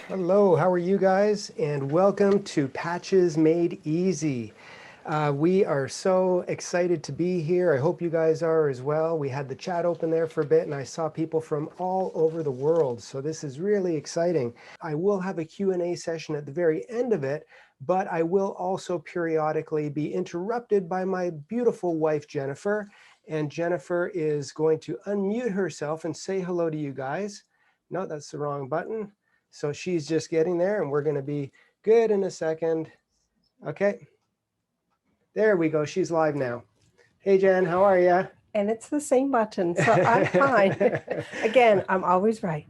Hello, how are you guys? And welcome to Patches Made Easy. We are so excited to be here. I hope you guys are as well. We had the chat open there for a bit and I saw people from all over the world. So this is really exciting. I will have a Q&A session at the very end of it, but I will also periodically be interrupted by my beautiful wife, Jennifer. And Jennifer is going to unmute herself and say hello to you guys. No, that's the wrong button. So she's just getting there and we're going to be good in a second. Okay. There we go. She's live now. Hey, Jen, how are you? And it's the same button, so I'm fine. Again, I'm always right.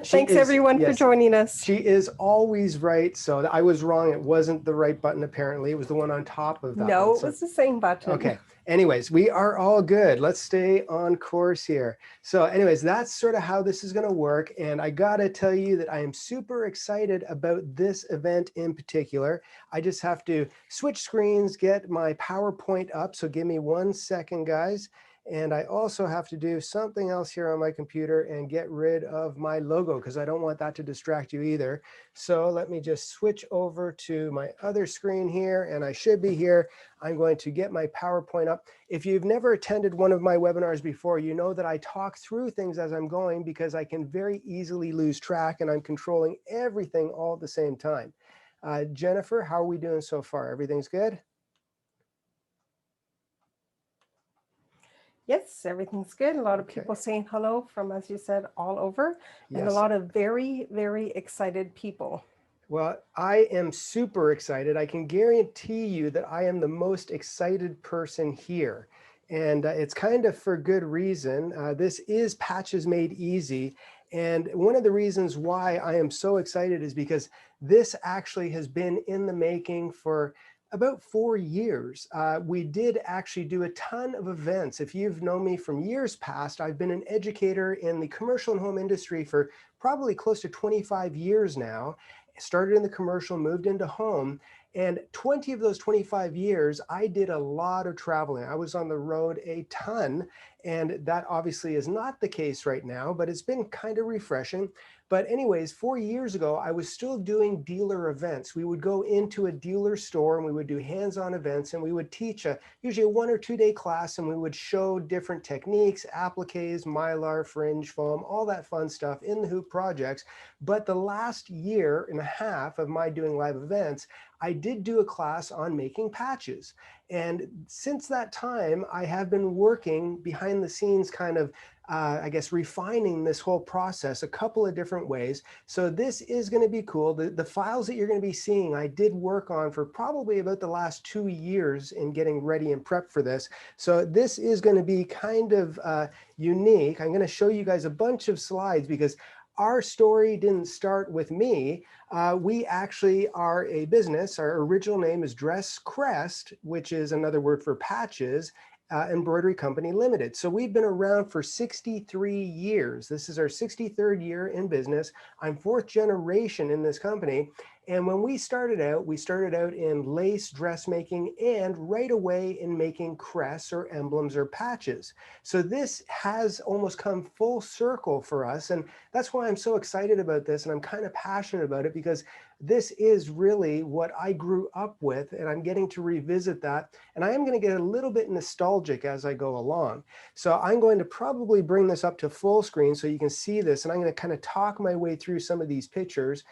Thanks everyone for joining us. She is always right. So I was wrong. It wasn't the right button, apparently. It was the one on top of that one. No, it was the same button. Okay. Anyways, we are all good. Let's stay on course here. So anyways, that's sort of how this is going to work. And I got to tell you that I am super excited about this event in particular. I just have to switch screens, get my PowerPoint up. So give me 1 second, guys. And I also have to do something else here on my computer and get rid of my logo because I don't want that to distract you either. So let me just switch over to my other screen here and I should be here. I'm going to get my PowerPoint up. If you've never attended one of my webinars before, you know that I talk through things as I'm going because I can very easily lose track and I'm controlling everything all at the same time. Jennifer, how are we doing so far? Everything's good? Yes, everything's good. A lot of people saying hello from, as you said, all over, and a lot of very, very excited people. Well, I am super excited. I can guarantee you that I am the most excited person here. And it's kind of for good reason. This is Patches Made Easy. And one of the reasons why I am so excited is because this actually has been in the making for about 4 years. We did actually do a ton of events. If you've known me from years past, I've been an educator in the commercial and home industry for probably close to 25 years now. Started in the commercial, moved into home. And 20 of those 25 years, I did a lot of traveling. I was on the road a ton. And that obviously is not the case right now, but it's been kind of refreshing. But anyways, 4 years ago, I was still doing dealer events. We would go into a dealer store and we would do hands-on events and we would teach usually a 1 or 2 day class and we would show different techniques, appliques, Mylar, fringe, foam, all that fun stuff in the hoop projects. But the last year and a half of my doing live events, I did do a class on making patches. And since that time, I have been working behind the scenes kind of I guess, refining this whole process a couple of different ways. So this is going to be cool. The files that you're going to be seeing, I did work on for probably about the last 2 years in getting ready and prepped for this. So this is going to be kind of unique. I'm going to show you guys a bunch of slides because our story didn't start with me. We actually are a business. Our original name is Dress Crest, which is another word for patches. Embroidery Company Limited. So we've been around for 63 years. This is our 63rd year in business. I'm 4th generation in this company. And when we started out in lace dressmaking and right away in making crests or emblems or patches. So this has almost come full circle for us. And that's why I'm so excited about this. And I'm kind of passionate about it because this is really what I grew up with. And I'm getting to revisit that. And I am going to get a little bit nostalgic as I go along. So I'm going to probably bring this up to full screen so you can see this. And I'm going to kind of talk my way through some of these pictures.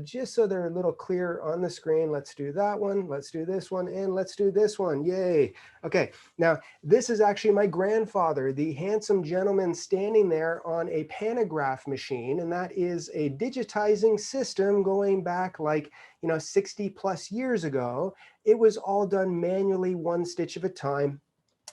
Just so they're a little clear on the screen. Let's do that one, let's do this one, and let's do this one. Yay. Okay, now this is actually my grandfather, the handsome gentleman standing there on a pantograph machine, and that is a digitizing system going back like 60 plus years ago. It was all done manually, one stitch at a time.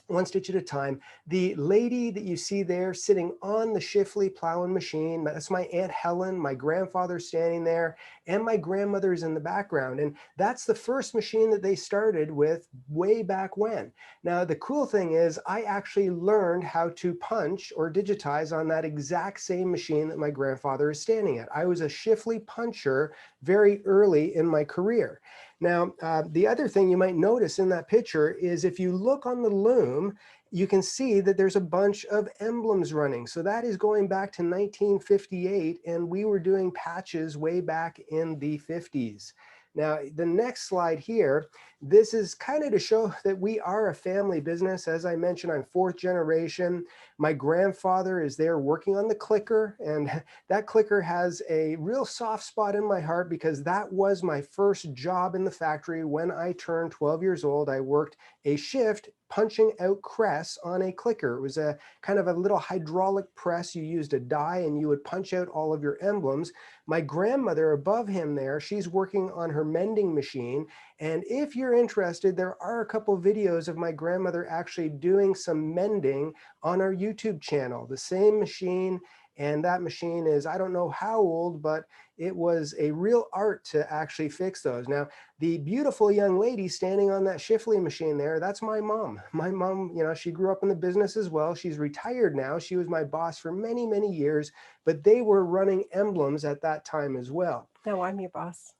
The lady that you see there sitting on the Shifley plowing machine, that's my Aunt Helen, my grandfather standing there, and my grandmother's in the background. And that's the first machine that they started with way back when. Now, the cool thing is I actually learned how to punch or digitize on that exact same machine that my grandfather is standing at. I was a Shifley puncher very early in my career. Now, the other thing you might notice in that picture is if you look on the loom, you can see that there's a bunch of emblems running. So that is going back to 1958, and we were doing patches way back in the 50s. Now, the next slide here, this is kind of to show that we are a family business. As I mentioned, I'm fourth generation. My grandfather is there working on the clicker, and that clicker has a real soft spot in my heart because that was my first job in the factory. When I turned 12 years old, I worked a shift punching out crests on a clicker. It was a kind of a little hydraulic press. You used a die and you would punch out all of your emblems. My grandmother above him there, she's working on her mending machine. And if you're interested, there are a couple videos of my grandmother actually doing some mending on our YouTube channel, the same machine. And that machine is, I don't know how old, but it was a real art to actually fix those. Now, the beautiful young lady standing on that Shifley machine there, that's my mom. My mom, you know, she grew up in the business as well. She's retired now. She was my boss for many, many years, but they were running emblems at that time as well. No, I'm your boss.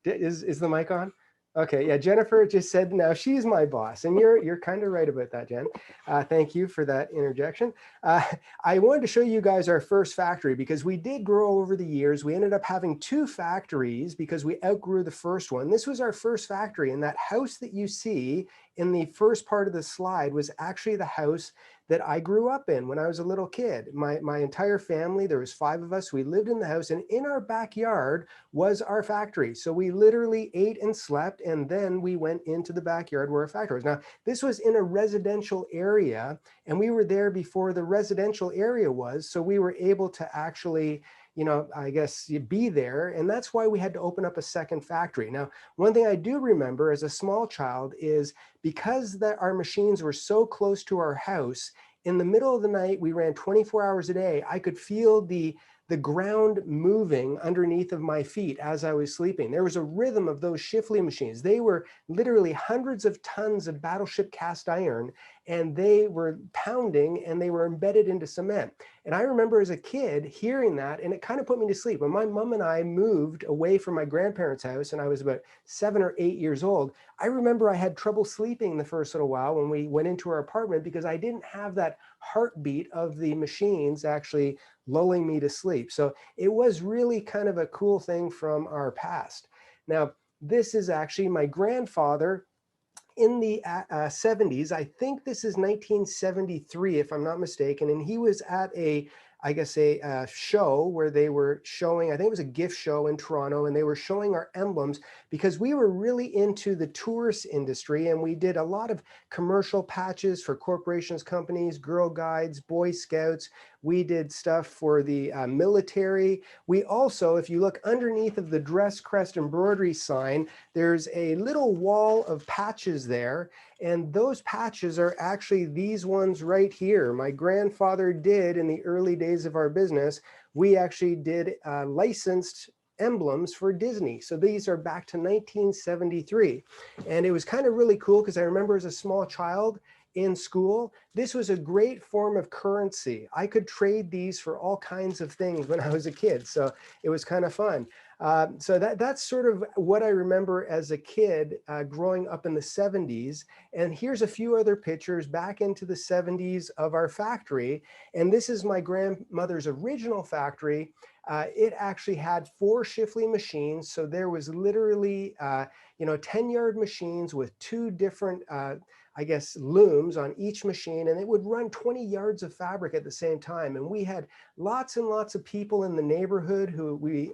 Is the mic on? Okay, yeah, Jennifer just said now she's my boss, and you're kind of right about that, Jen. Thank you for that interjection. I wanted to show you guys our first factory because we did grow over the years. We ended up having two factories because we outgrew the first one. This was our first factory, and that house that you see in the first part of the slide was actually the house that I grew up in when I was a little kid. My entire family, there was 5 of us, we lived in the house, and in our backyard was our factory. So we literally ate and slept, and then we went into the backyard where our factory was. Now, this was in a residential area, and we were there before the residential area was, so we were able to actually, you know, I guess you be there. And that's why we had to open up a second factory. Now, one thing I do remember as a small child is because our machines were so close to our house, in the middle of the night, we ran 24 hours a day. I could feel the ground moving underneath of my feet as I was sleeping. There was a rhythm of those Shifley machines. They were literally hundreds of tons of battleship cast iron, and they were pounding and they were embedded into cement. And I remember as a kid hearing that, and it kind of put me to sleep. When my mom and I moved away from my grandparents' house, and I was about 7 or 8 years old, I remember I had trouble sleeping the first little while when we went into our apartment because I didn't have that heartbeat of the machines actually lulling me to sleep. So it was really kind of a cool thing from our past. Now, this is actually my grandfather in the 70s. I think this is 1973, if I'm not mistaken. And he was at I guess a show where they were showing, I think it was a gift show in Toronto, and they were showing our emblems because we were really into the tourist industry, and we did a lot of commercial patches for corporations, companies, Girl Guides, Boy Scouts. We did stuff for the military. We also, if you look underneath of the dress crest embroidery sign, there's a little wall of patches there. And those patches are actually these ones right here. My grandfather did in the early days of our business. We actually did licensed emblems for Disney. So these are back to 1973. And it was kind of really cool because I remember as a small child in school, this was a great form of currency. I could trade these for all kinds of things when I was a kid. So it was kind of fun. So that's sort of what I remember as a kid growing up in the 70s. And here's a few other pictures back into the 70s of our factory. And this is my grandmother's original factory. It actually had 4 Shifley machines. So there was literally, 10-yard machines with 2 different I guess, looms on each machine, and it would run 20 yards of fabric at the same time. And we had lots and lots of people in the neighborhood who we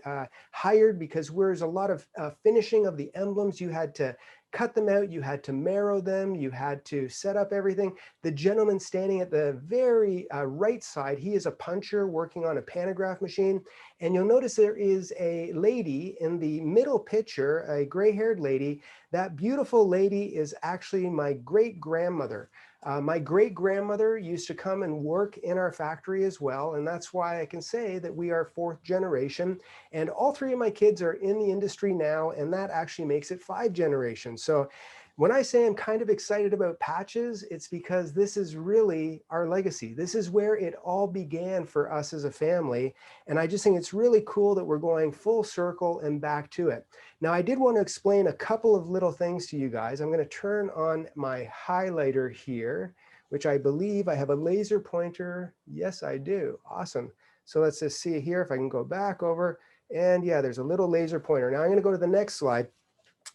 hired because there's a lot of finishing of the emblems. You had to cut them out, you had to marrow them, you had to set up everything. The gentleman standing at the very right side, he is a puncher working on a pantograph machine. And you'll notice there is a lady in the middle picture, a gray-haired lady. That beautiful lady is actually my great-grandmother. My great-grandmother used to come and work in our factory as well, and that's why I can say that we are 4th generation. And all 3 of my kids are in the industry now, and that actually makes it 5 generations. So when I say I'm kind of excited about patches, it's because this is really our legacy. This is where it all began for us as a family. And I just think it's really cool that we're going full circle and back to it. Now, I did want to explain a couple of little things to you guys. I'm going to turn on my highlighter here, which I believe I have a laser pointer. Yes, I do. Awesome. So let's just see here if I can go back over. And yeah, there's a little laser pointer. Now I'm going to go to the next slide.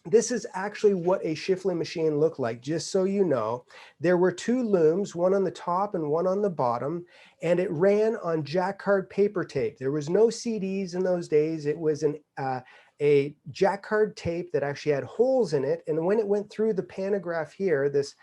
This is actually what a Schiffley machine looked like, just so you know. There were two looms, one on the top and one on the bottom, and it ran on jacquard paper tape. There was no CDs in those days. It was a jacquard tape that actually had holes in it, and when it went through the pantograph here, this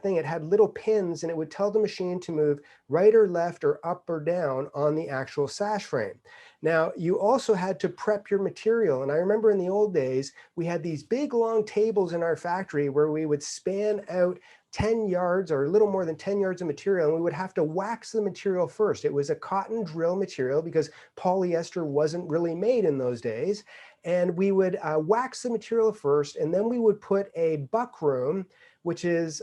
thing, it had little pins, and it would tell the machine to move right or left or up or down on the actual sash frame. Now, you also had to prep your material, and I remember in the old days, we had these big long tables in our factory where we would span out 10 yards or a little more than 10 yards of material, and we would have to wax the material first. It was a cotton drill material because polyester wasn't really made in those days. And we would wax the material first, and then we would put a buckroom, which is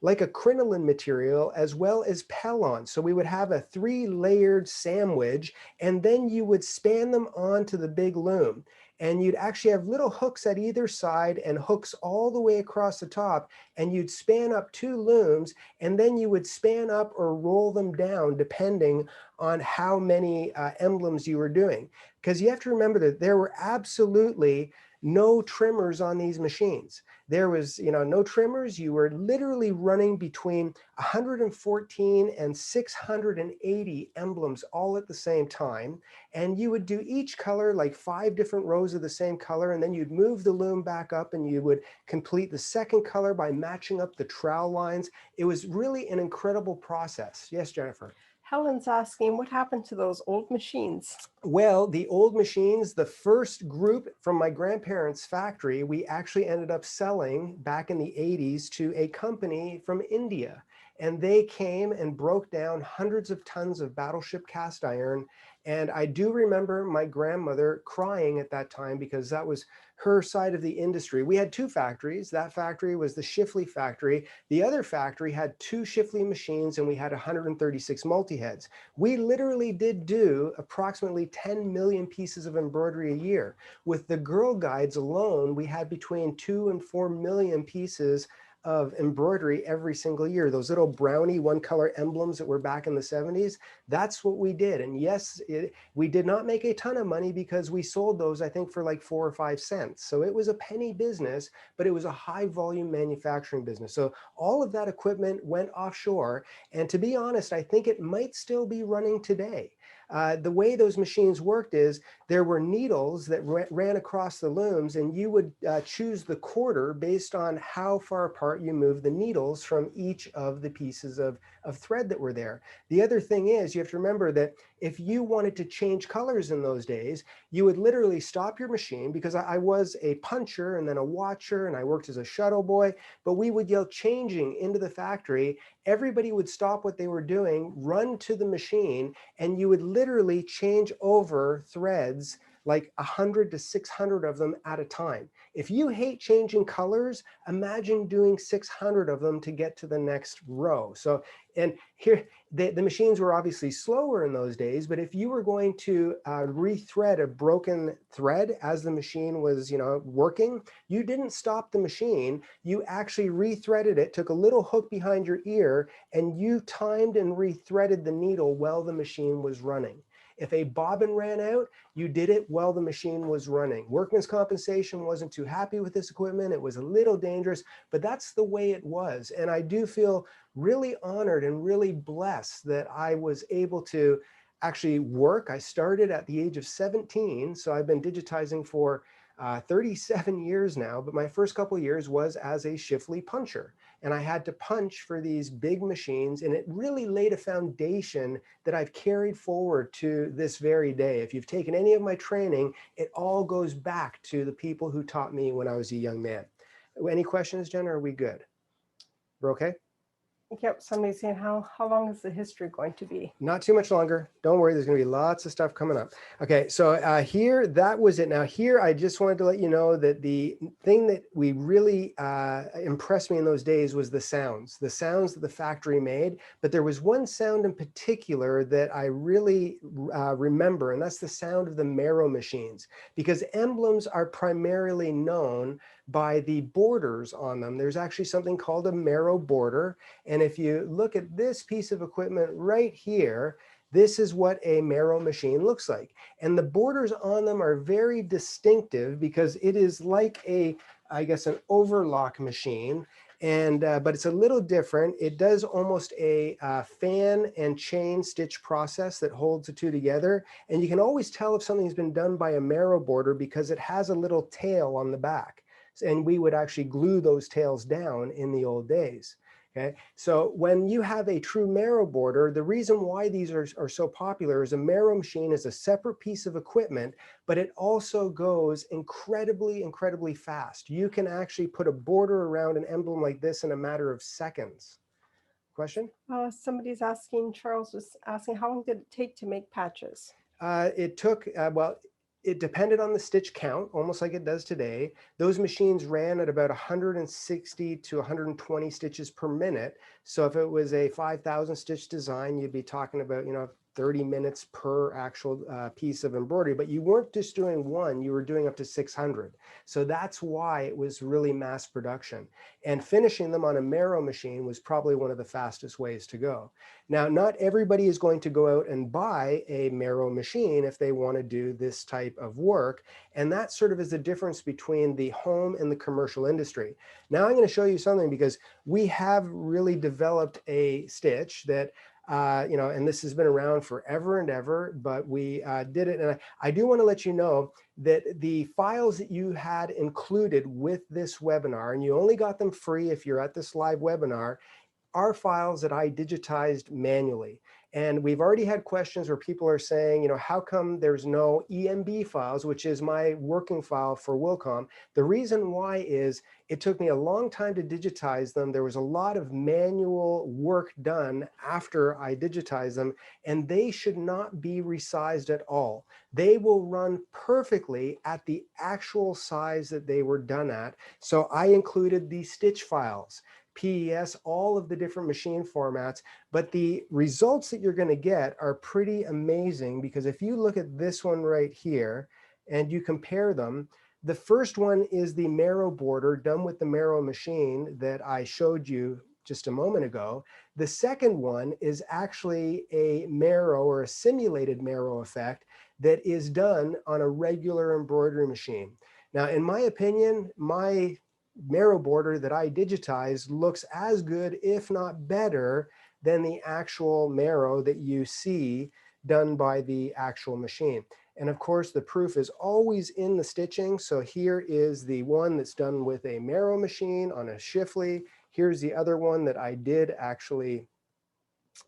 like a crinoline material, as well as pellon. So we would have a 3-layered sandwich, and then you would span them onto the big loom. And you'd actually have little hooks at either side and hooks all the way across the top, and you'd span up 2 looms, and then you would span up or roll them down depending on how many emblems you were doing. Because you have to remember that there were absolutely no trimmers on these machines. There was, no trimmers. You were literally running between 114 and 680 emblems all at the same time. And you would do each color, like 5 different rows of the same color, and then you'd move the loom back up and you would complete the second color by matching up the trowel lines. It was really an incredible process. Yes, Jennifer? Helen's asking, what happened to those old machines? Well, the old machines, the first group from my grandparents' factory, we actually ended up selling back in the 80s to a company from India. And they came and broke down hundreds of tons of battleship cast iron. And I do remember my grandmother crying at that time because that was her side of the industry. We had 2 factories. That factory was the Schiffley factory. The other factory had 2 Schiffley machines, and we had 136 multi-heads. We literally did do approximately 10 million pieces of embroidery a year. With the Girl Guides alone, we had between 2 and 4 million pieces of embroidery every single year. Those little brownie 1-color emblems that were back in the 70s, that's what we did. And yes, we did not make a ton of money because we sold those, I think, for like 4 or 5 cents. So it was a penny business, but it was a high volume manufacturing business. So all of that equipment went offshore. And to be honest, I think it might still be running today. The way those machines worked is there were needles that ran across the looms, and you would choose the quarter based on how far apart you move the needles from each of the pieces of thread that were there. The other thing is, you have to remember that if you wanted to change colors in those days, you would literally stop your machine, because I was a puncher and then a watcher, and I worked as a shuttle boy, but we would yell changing into the factory. Everybody would stop what they were doing, run to the machine, and you would literally change over threads, like 100 to 600 of them at a time. If you hate changing colors, imagine doing 600 of them to get to the next row. So, and here, the machines were obviously slower in those days, but if you were going to rethread a broken thread as the machine was, working, you didn't stop the machine. You actually rethreaded it, took a little hook behind your ear, and you timed and rethreaded the needle while the machine was running. If a bobbin ran out, you did it while the machine was running. Workman's compensation wasn't too happy with this equipment. It was a little dangerous, but that's the way it was. And I do feel really honored and really blessed that I was able to actually work. I started at the age of 17, so I've been digitizing for 37 years now, but my first couple of years was as a Schiffley puncher. And I had to punch for these big machines, and it really laid a foundation that I've carried forward to this very day. If you've taken any of my training, it all goes back to the people who taught me when I was a young man. Any questions, Jen, or are we good? We're okay? Yep, somebody's saying, how long is the history going to be? Not too much longer. Don't worry, there's going to be lots of stuff coming up. Okay, so here, that was it. Now here, I just wanted to let you know that the thing that we really impressed me in those days was the sounds that the factory made. But there was one sound in particular that I really remember, and that's the sound of the Merrow machines, because emblems are primarily known by the borders on them. There's actually something called a Merrow border. And if you look at this piece of equipment right here, this is what a Merrow machine looks like. And the borders on them are very distinctive because it is like a, I guess, an overlock machine. And but it's a little different. It does almost a fan and chain stitch process that holds the two together. And you can always tell if something's been done by a Merrow border because it has a little tail on the back. And we would actually glue those tails down in the old days. Okay, so when you have a true Merrow border, the reason why these are so popular is a Merrow machine is a separate piece of equipment, but it also goes incredibly fast. You can actually put a border around an emblem like this in a matter of seconds. Question? Somebody's asking, Charles was asking, how long did it take to make patches? It took, well, it depended on the stitch count, almost like it does today. Those machines ran at about 160 to 120 stitches per minute. So if it was a 5,000 stitch design, you'd be talking about, 30 minutes per actual piece of embroidery, but you weren't just doing one, you were doing up to 600. So that's why it was really mass production. And finishing them on a Merrow machine was probably one of the fastest ways to go. Now, not everybody is going to go out and buy a Merrow machine if they want to do this type of work. And that sort of is the difference between the home and the commercial industry. Now I'm going to show you something because we have really developed a stitch that and this has been around forever and ever, but we did it. And I do want to let you know that the files that you had included with this webinar, and you only got them free if you're at this live webinar, are files that I digitized manually. And we've already had questions where people are saying, how come there's no EMB files, which is my working file for Wilcom? The reason why is it took me a long time to digitize them. There was a lot of manual work done after I digitized them, and they should not be resized at all. They will run perfectly at the actual size that they were done at. So I included the stitch files, PES, all of the different machine formats, but the results that you're going to get are pretty amazing because if you look at this one right here and you compare them, the first one is the Merrow border done with the Merrow machine that I showed you just a moment ago. The second one is actually a Merrow or a simulated Merrow effect that is done on a regular embroidery machine. Now, in my opinion, my Merrow border that I digitized looks as good, if not better, than the actual Merrow that you see done by the actual machine. And of course, the proof is always in the stitching. So here is the one that's done with a Merrow machine on a Shifley. Here's the other one that I did actually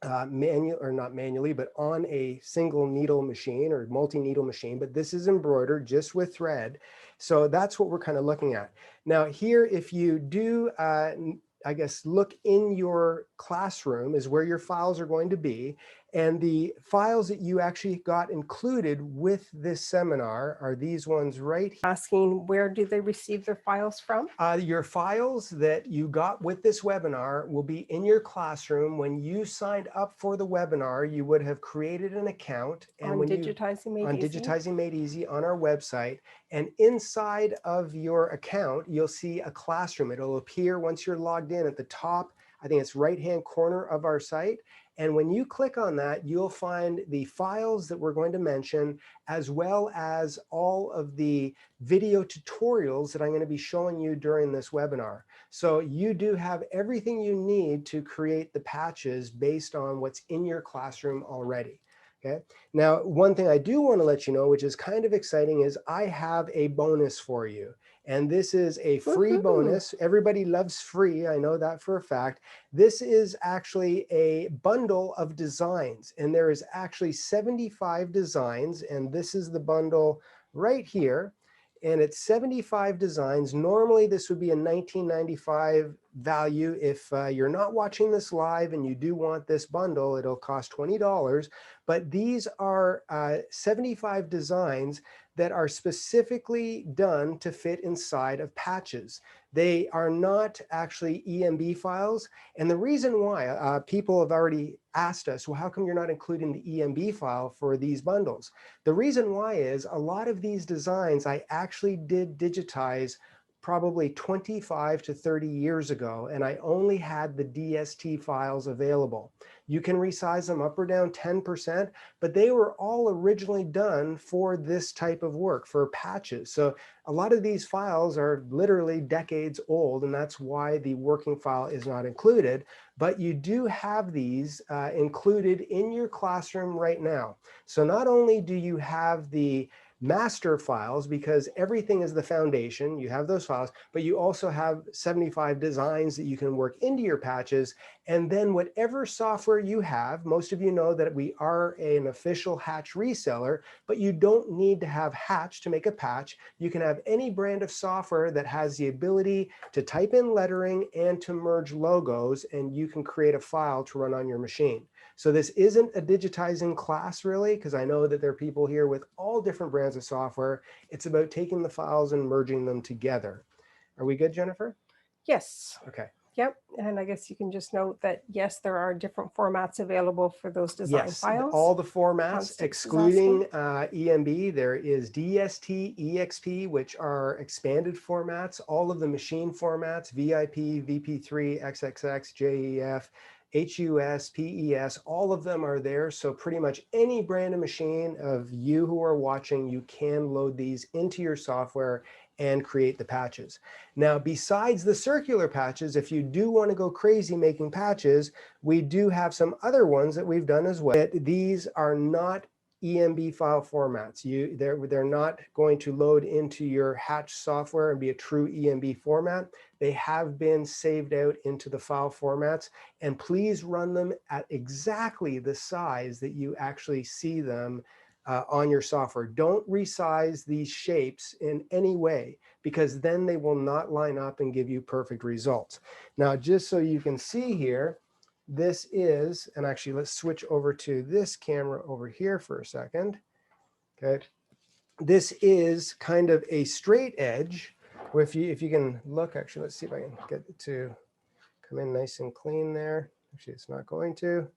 not manually, but on a single needle machine or multi-needle machine, but this is embroidered just with thread. So that's what we're kind of looking at. Now here, if you do, I guess, look in your classroom is where your files are going to be. And the files that you actually got included with this seminar are these ones right here. Asking, where do they receive their files from? Your files that you got with this webinar will be in your classroom. When you signed up for the webinar, you would have created an account. And on when Digitizing Made Easy? Digitizing Made Easy on our website. And inside of your account, you'll see a classroom. It'll appear once you're logged in at the top. I think it's right-hand corner of our site. And when you click on that, you'll find the files that we're going to mention, as well as all of the video tutorials that I'm going to be showing you during this webinar. So you do have everything you need to create the patches based on what's in your classroom already. Okay. Now, one thing I do want to let you know, which is kind of exciting, is I have a bonus for you. And this is a free bonus. Everybody loves free. I know that for a fact. This is actually a bundle of designs. And there is actually 75 designs. And this is the bundle right here. And it's 75 designs. Normally, this would be a $19.95 value. If you're not watching this live and you do want this bundle, it'll cost $20. But these are 75 designs that are specifically done to fit inside of patches. They are not actually EMB files. And the reason why, people have already asked us, well, how come you're not including the EMB file for these bundles? The reason why is a lot of these designs I actually did digitize probably 25 to 30 years ago, and I only had the DST files available. You can resize them up or down 10%, but they were all originally done for this type of work, for patches. So a lot of these files are literally decades old, and that's why the working file is not included. But you do have these included in your classroom right now. So not only do you have the master files, because everything is the foundation, you have those files, but you also have 75 designs that you can work into your patches. And then whatever software you have, most of you know that we are an official Hatch reseller, but you don't need to have Hatch to make a patch. You can have any brand of software that has the ability to type in lettering and to merge logos, and you can create a file to run on your machine. So this isn't a digitizing class really, because I know that there are people here with all different brands of software. It's about taking the files and merging them together. Are we good, Jennifer? Yes. Okay. Yep. And I guess you can just note that, yes, there are different formats available for those design files. All the formats, Constance excluding EMB. There is DST, EXP, which are expanded formats. All of the machine formats, VIP, VP3, XXX, JEF, HUS, PES, all of them are there. So pretty much any brand of machine of you who are watching, you can load these into your software and create the patches. Now, besides the circular patches, if you do want to go crazy making patches, we do have some other ones that we've done as well. These are not EMB file formats. They're not going to load into your Hatch software and be a true EMB format. They have been saved out into the file formats, and please run them at exactly the size that you actually see them on your software. Don't resize these shapes in any way, because then they will not line up and give you perfect results. Now, just so you can see here, this is, and actually let's switch over to this camera over here for a second. Okay, this is kind of a straight edge. If you can look, actually, let's see if I can get it to come in nice and clean there. Actually, it's not going to.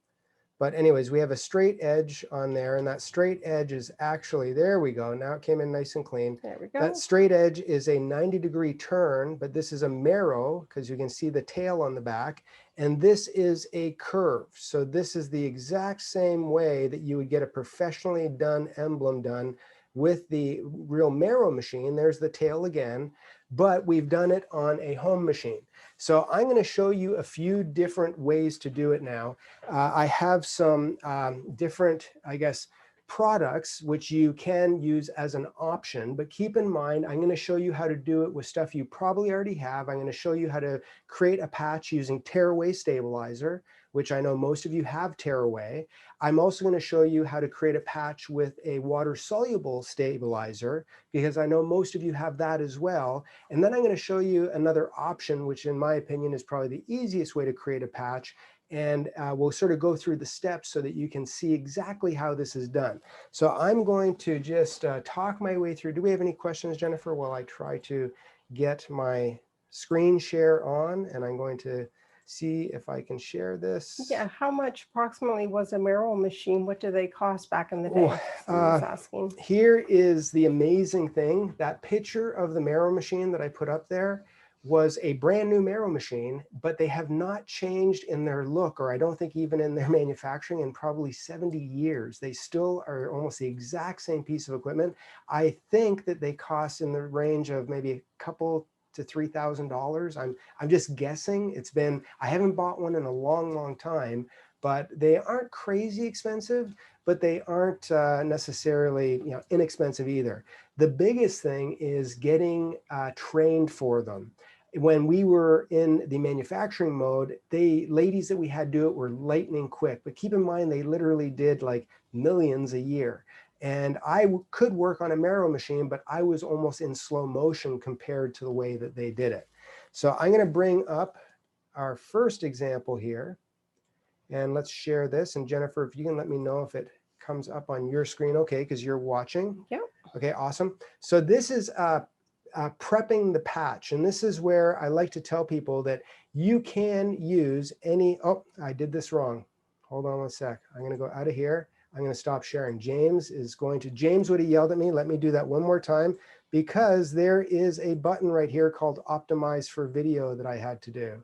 But anyways, we have a straight edge on there, and that straight edge is actually, there we go. Now it came in nice and clean. There we go. That straight edge is a 90-degree turn, but this is a Merrow, because you can see the tail on the back. And this is a curve. So this is the exact same way that you would get a professionally done emblem done with the real Merrow machine. There's the tail again, but we've done it on a home machine. So I'm going to show you a few different ways to do it now. I have some different, I guess, products which you can use as an option, but keep in mind, I'm going to show you how to do it with stuff you probably already have. I'm going to show you how to create a patch using tearaway stabilizer, which I know most of you have tearaway. I'm also going to show you how to create a patch with a water-soluble stabilizer, because I know most of you have that as well. And then I'm going to show you another option, which in my opinion is probably the easiest way to create a patch. And we'll sort of go through the steps so that you can see exactly how this is done. So I'm going to just talk my way through. Do we have any questions, Jennifer, while I try to get my screen share on? And I'm going to see if I can share this. Yeah, how much approximately was a Merrow machine? What do they cost back in the day? Asking. Here is the amazing thing. That picture of the Merrow machine that I put up there was a brand new Merrow machine, but they have not changed in their look, or I don't think even in their manufacturing, in probably 70 years. They still are almost the exact same piece of equipment. I think that they cost in the range of maybe a couple to $3,000. I'm just guessing. I haven't bought one in a long time, but they aren't crazy expensive, but they aren't necessarily inexpensive either. The biggest thing is getting trained for them. When we were in the manufacturing mode, ladies that we had do it were lightning quick, but keep in mind, they literally did like millions a year. And I could work on a Merrow machine, but I was almost in slow motion compared to the way that they did it. So I'm going to bring up our first example here, and let's share this. And Jennifer, if you can let me know if it comes up on your screen, okay, because you're watching. Yeah. Okay, awesome. So this is prepping the patch. And this is where I like to tell people that you can use any, oh, I did this wrong. Hold on one sec. I'm going to go out of here. I'm going to stop sharing. James would have yelled at me. Let me do that one more time, because there is a button right here called optimize for video that I had to do.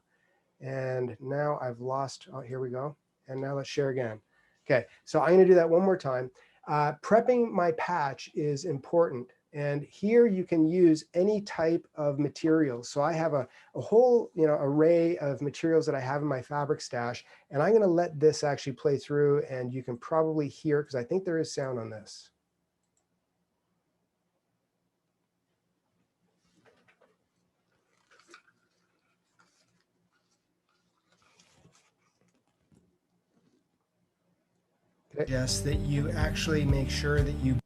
And now I've lost, oh, here we go. And now let's share again. Okay, so I'm gonna do that one more time. Prepping my patch is important. And here you can use any type of materials. So I have a whole array of materials that I have in my fabric stash. And I'm gonna let this actually play through, and you can probably hear, because I think there is sound on this. Yes, that you actually make sure that you...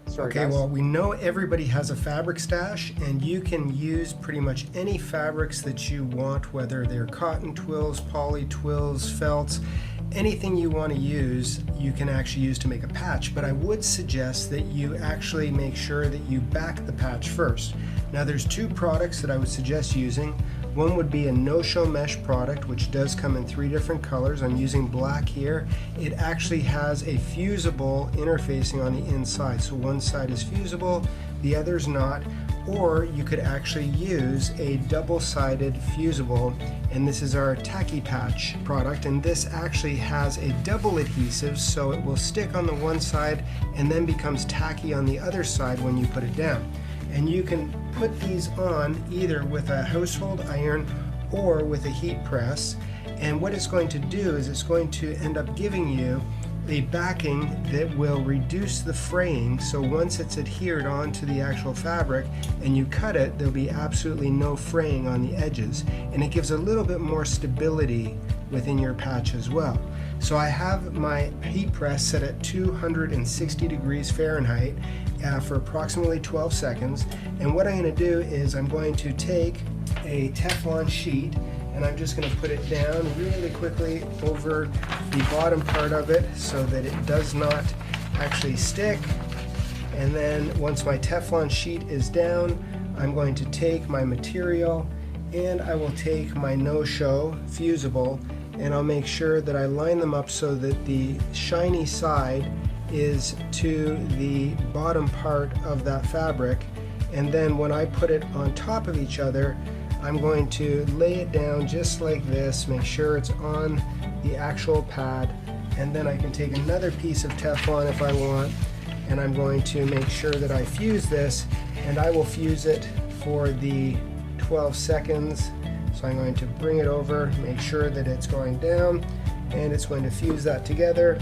Sorry, okay, guys. Well, we know everybody has a fabric stash, and you can use pretty much any fabrics that you want, whether they're cotton twills, poly twills, felts, anything you want to use, you can actually use to make a patch. But I would suggest that you actually make sure that you back the patch first. Now, there's two products that I would suggest using. One would be a no-show mesh product, which does come in 3 different colors. I'm using black here. It actually has a fusible interfacing on the inside. So one side is fusible, the other's not. Or you could actually use a double-sided fusible, and this is our tacky patch product, and this actually has a double adhesive, so it will stick on the one side and then becomes tacky on the other side when you put it down. And you can put these on either with a household iron or with a heat press. And what it's going to do is it's going to end up giving you a backing that will reduce the fraying. So once it's adhered onto the actual fabric and you cut it, there'll be absolutely no fraying on the edges. And it gives a little bit more stability within your patch as well. So I have my heat press set at 260 degrees Fahrenheit for approximately 12 seconds. And what I'm going to do is I'm going to take a Teflon sheet, and I'm just going to put it down really quickly over the bottom part of it so that it does not actually stick. And then once my Teflon sheet is down, I'm going to take my material, and I will take my no-show fusible, and I'll make sure that I line them up so that the shiny side is to the bottom part of that fabric. And then when I put it on top of each other, I'm going to lay it down just like this, make sure it's on the actual pad, and then I can take another piece of Teflon if I want, and I'm going to make sure that I fuse this, and I will fuse it for the 12 seconds. So I'm going to bring it over, make sure that it's going down, and it's going to fuse that together,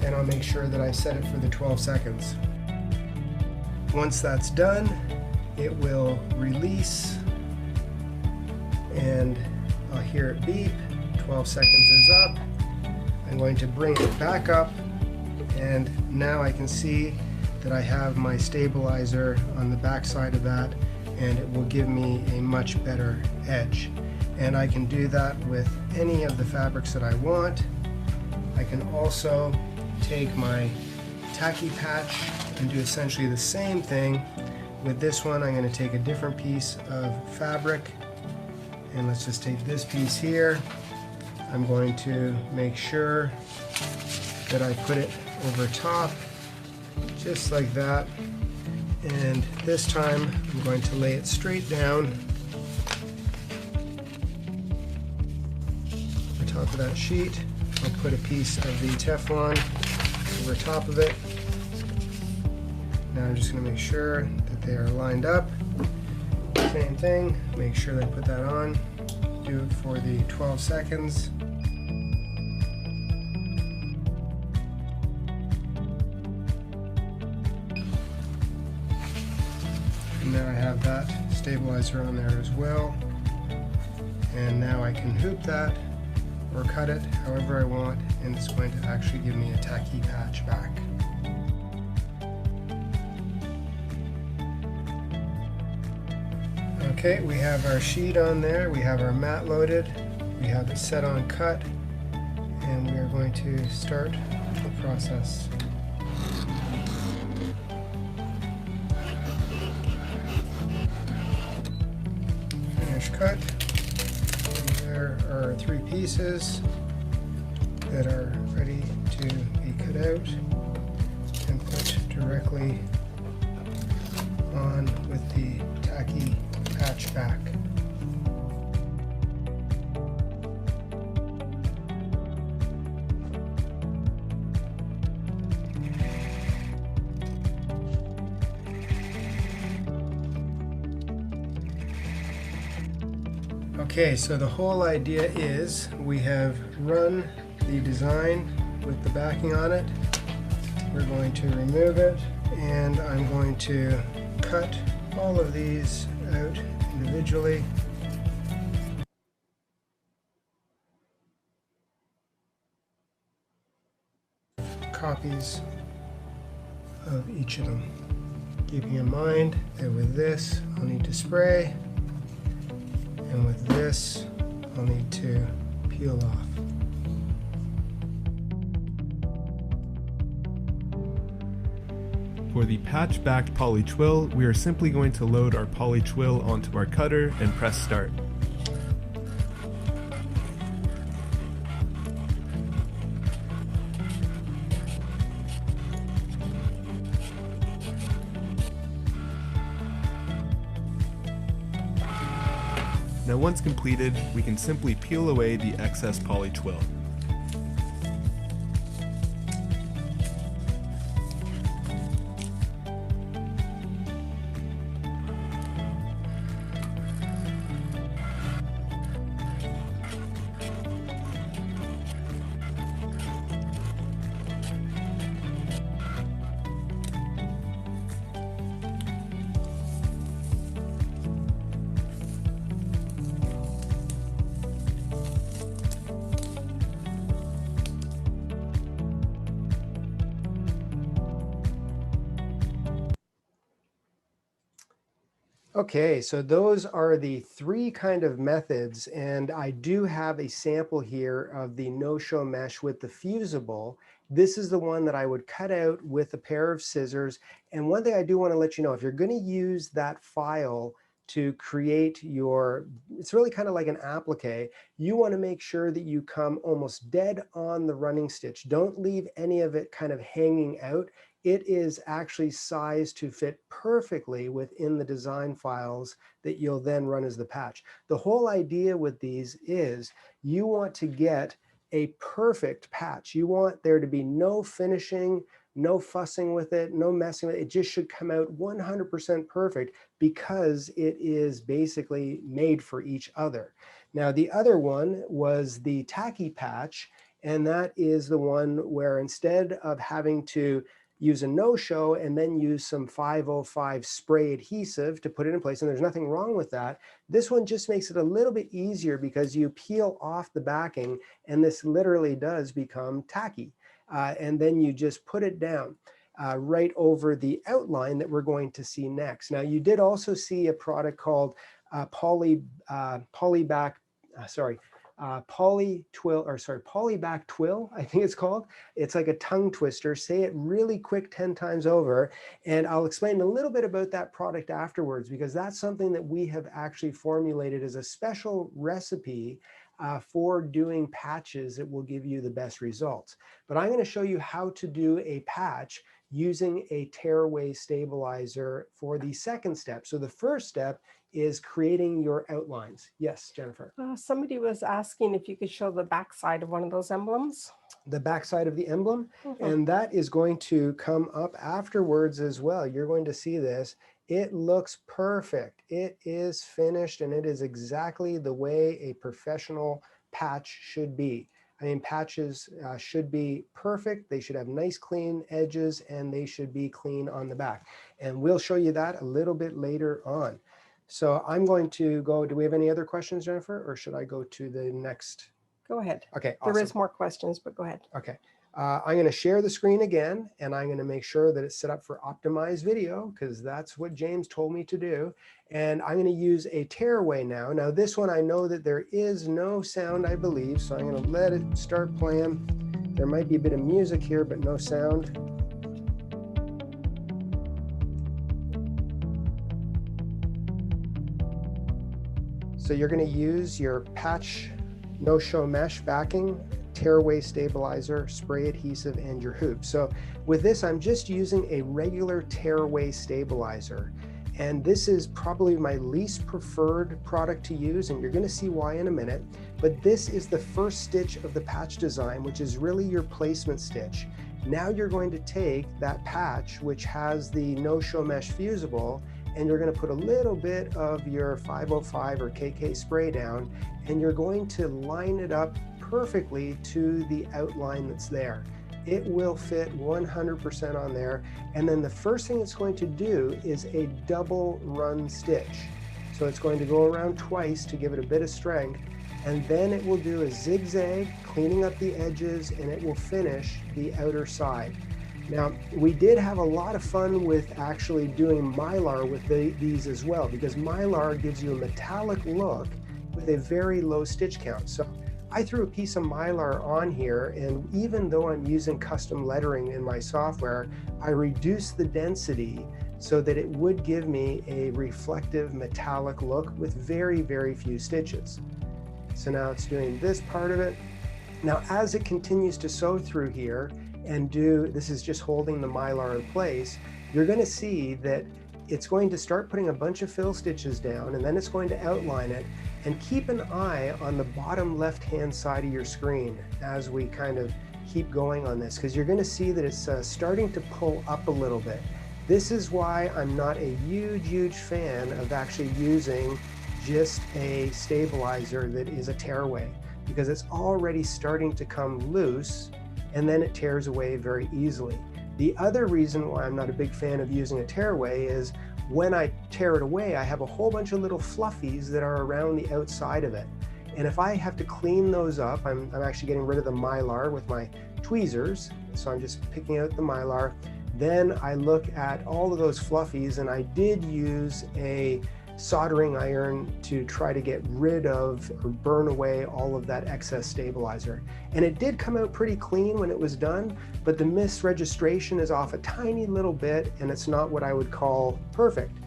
and I'll make sure that I set it for the 12 seconds. Once that's done, it will release, and I'll hear it beep. 12 seconds is up. I'm going to bring it back up, and now I can see that I have my stabilizer on the back side of that, and it will give me a much better edge. And I can do that with any of the fabrics that I want. I can also take my tacky patch and do essentially the same thing. With this one, I'm going to take a different piece of fabric, and let's just take this piece here. I'm going to make sure that I put it over top, just like that. And this time, I'm going to lay it straight down on top of that sheet. I'll put a piece of the Teflon over top of it. Now I'm just going to make sure that they are lined up. Same thing, make sure that I put that on. Do it for the 12 seconds. And now I have that stabilizer on there as well. And now I can hoop that or cut it however I want, and it's going to actually give me a tacky patch back. Okay, we have our sheet on there, we have our mat loaded, we have it set on cut, and we are going to start the process. Finish cut. And there are 3 pieces that are ready to be cut out and put directly on with the tacky patch back. Okay, so the whole idea is we have run the design with the backing on it. We're going to remove it, and I'm going to cut all of these out individually. Copies of each of them. Keeping in mind that with this I'll need to spray, and with this I'll need to peel off. For the patch-backed poly twill, we are simply going to load our poly twill onto our cutter and press start. Now once completed, we can simply peel away the excess poly twill. Okay, so those are the three kind of methods, and I do have a sample here of the no-show mesh with the fusible. This is the one that I would cut out with a pair of scissors. And one thing I do want to let you know, if you're going to use that file to create your, it's really kind of like an applique, you want to make sure that you come almost dead on the running stitch. Don't leave any of it kind of hanging out. It is actually sized to fit perfectly within the design files that you'll then run as the patch. The whole idea with these is you want to get a perfect patch. You want there to be no finishing, no fussing with it, no messing with it. It just should come out 100% perfect because it is basically made for each other. Now, the other one was the tacky patch, and that is the one where instead of having to use a no-show and then use some 505 spray adhesive to put it in place, and there's nothing wrong with that. This one just makes it a little bit easier because you peel off the backing and this literally does become tacky. And then you just put it down right over the outline that we're going to see next. Now, you did also see a product called polyback twill, I think it's called. It's like a tongue twister. Say it really quick 10 times over. And I'll explain a little bit about that product afterwards, because that's something that we have actually formulated as a special recipe for doing patches that will give you the best results. But I'm going to show you how to do a patch using a tearaway stabilizer for the second step. So the first step is creating your outlines. Yes, Jennifer. Somebody was asking if you could show the back side of one of those emblems. The back side of the emblem, and that is going to come up afterwards as well. You're going to see this. It looks perfect. It is finished, and it is exactly the way a professional patch should be. I mean, patches should be perfect. They should have nice clean edges, and they should be clean on the back. And we'll show you that a little bit later on. So I'm going to go, do we have any other questions, Jennifer, or should I go to the next? Go ahead. Okay, awesome. There is more questions, but go ahead. Okay. I'm going to share the screen again, and I'm going to make sure that it's set up for optimized video, because that's what James told me to do. And I'm going to use a tearaway now. Now, this one, I know that there is no sound, I believe, so I'm going to let it start playing. There might be a bit of music here, but no sound. So you're going to use your patch no-show mesh backing tearaway stabilizer, spray adhesive, and your hoop. So with this, I'm just using a regular tearaway stabilizer. And this is probably my least preferred product to use, and you're going to see why in a minute. But this is the first stitch of the patch design, which is really your placement stitch. Now you're going to take that patch, which has the no-show mesh fusible, and you're going to put a little bit of your 505 or KK spray down, and you're going to line it up perfectly to the outline that's there. It will fit 100% on there. And then the first thing it's going to do is a double run stitch. So it's going to go around twice to give it a bit of strength, and then it will do a zigzag, cleaning up the edges, and it will finish the outer side. Now, we did have a lot of fun with actually doing Mylar with these as well, because Mylar gives you a metallic look with a very low stitch count. So I threw a piece of Mylar on here, and even though I'm using custom lettering in my software, I reduced the density so that it would give me a reflective metallic look with very, very few stitches. So now it's doing this part of it. Now, as it continues to sew through here and this is just holding the Mylar in place, you're going to see that it's going to start putting a bunch of fill stitches down, and then it's going to outline it. And keep an eye on the bottom left-hand side of your screen as we kind of keep going on this, because you're going to see that it's starting to pull up a little bit. This is why I'm not a huge fan of actually using just a stabilizer that is a tearaway, because it's already starting to come loose and then it tears away very easily. The other reason why I'm not a big fan of using a tearaway is when I tear it away, I have a whole bunch of little fluffies that are around the outside of it. And if I have to clean those up, I'm actually getting rid of the Mylar with my tweezers. So I'm just picking out the Mylar. Then I look at all of those fluffies, and I did use a soldering iron to try to get rid of or burn away all of that excess stabilizer. And it did come out pretty clean when it was done, but the misregistration is off a tiny little bit, and it's not what I would call perfect.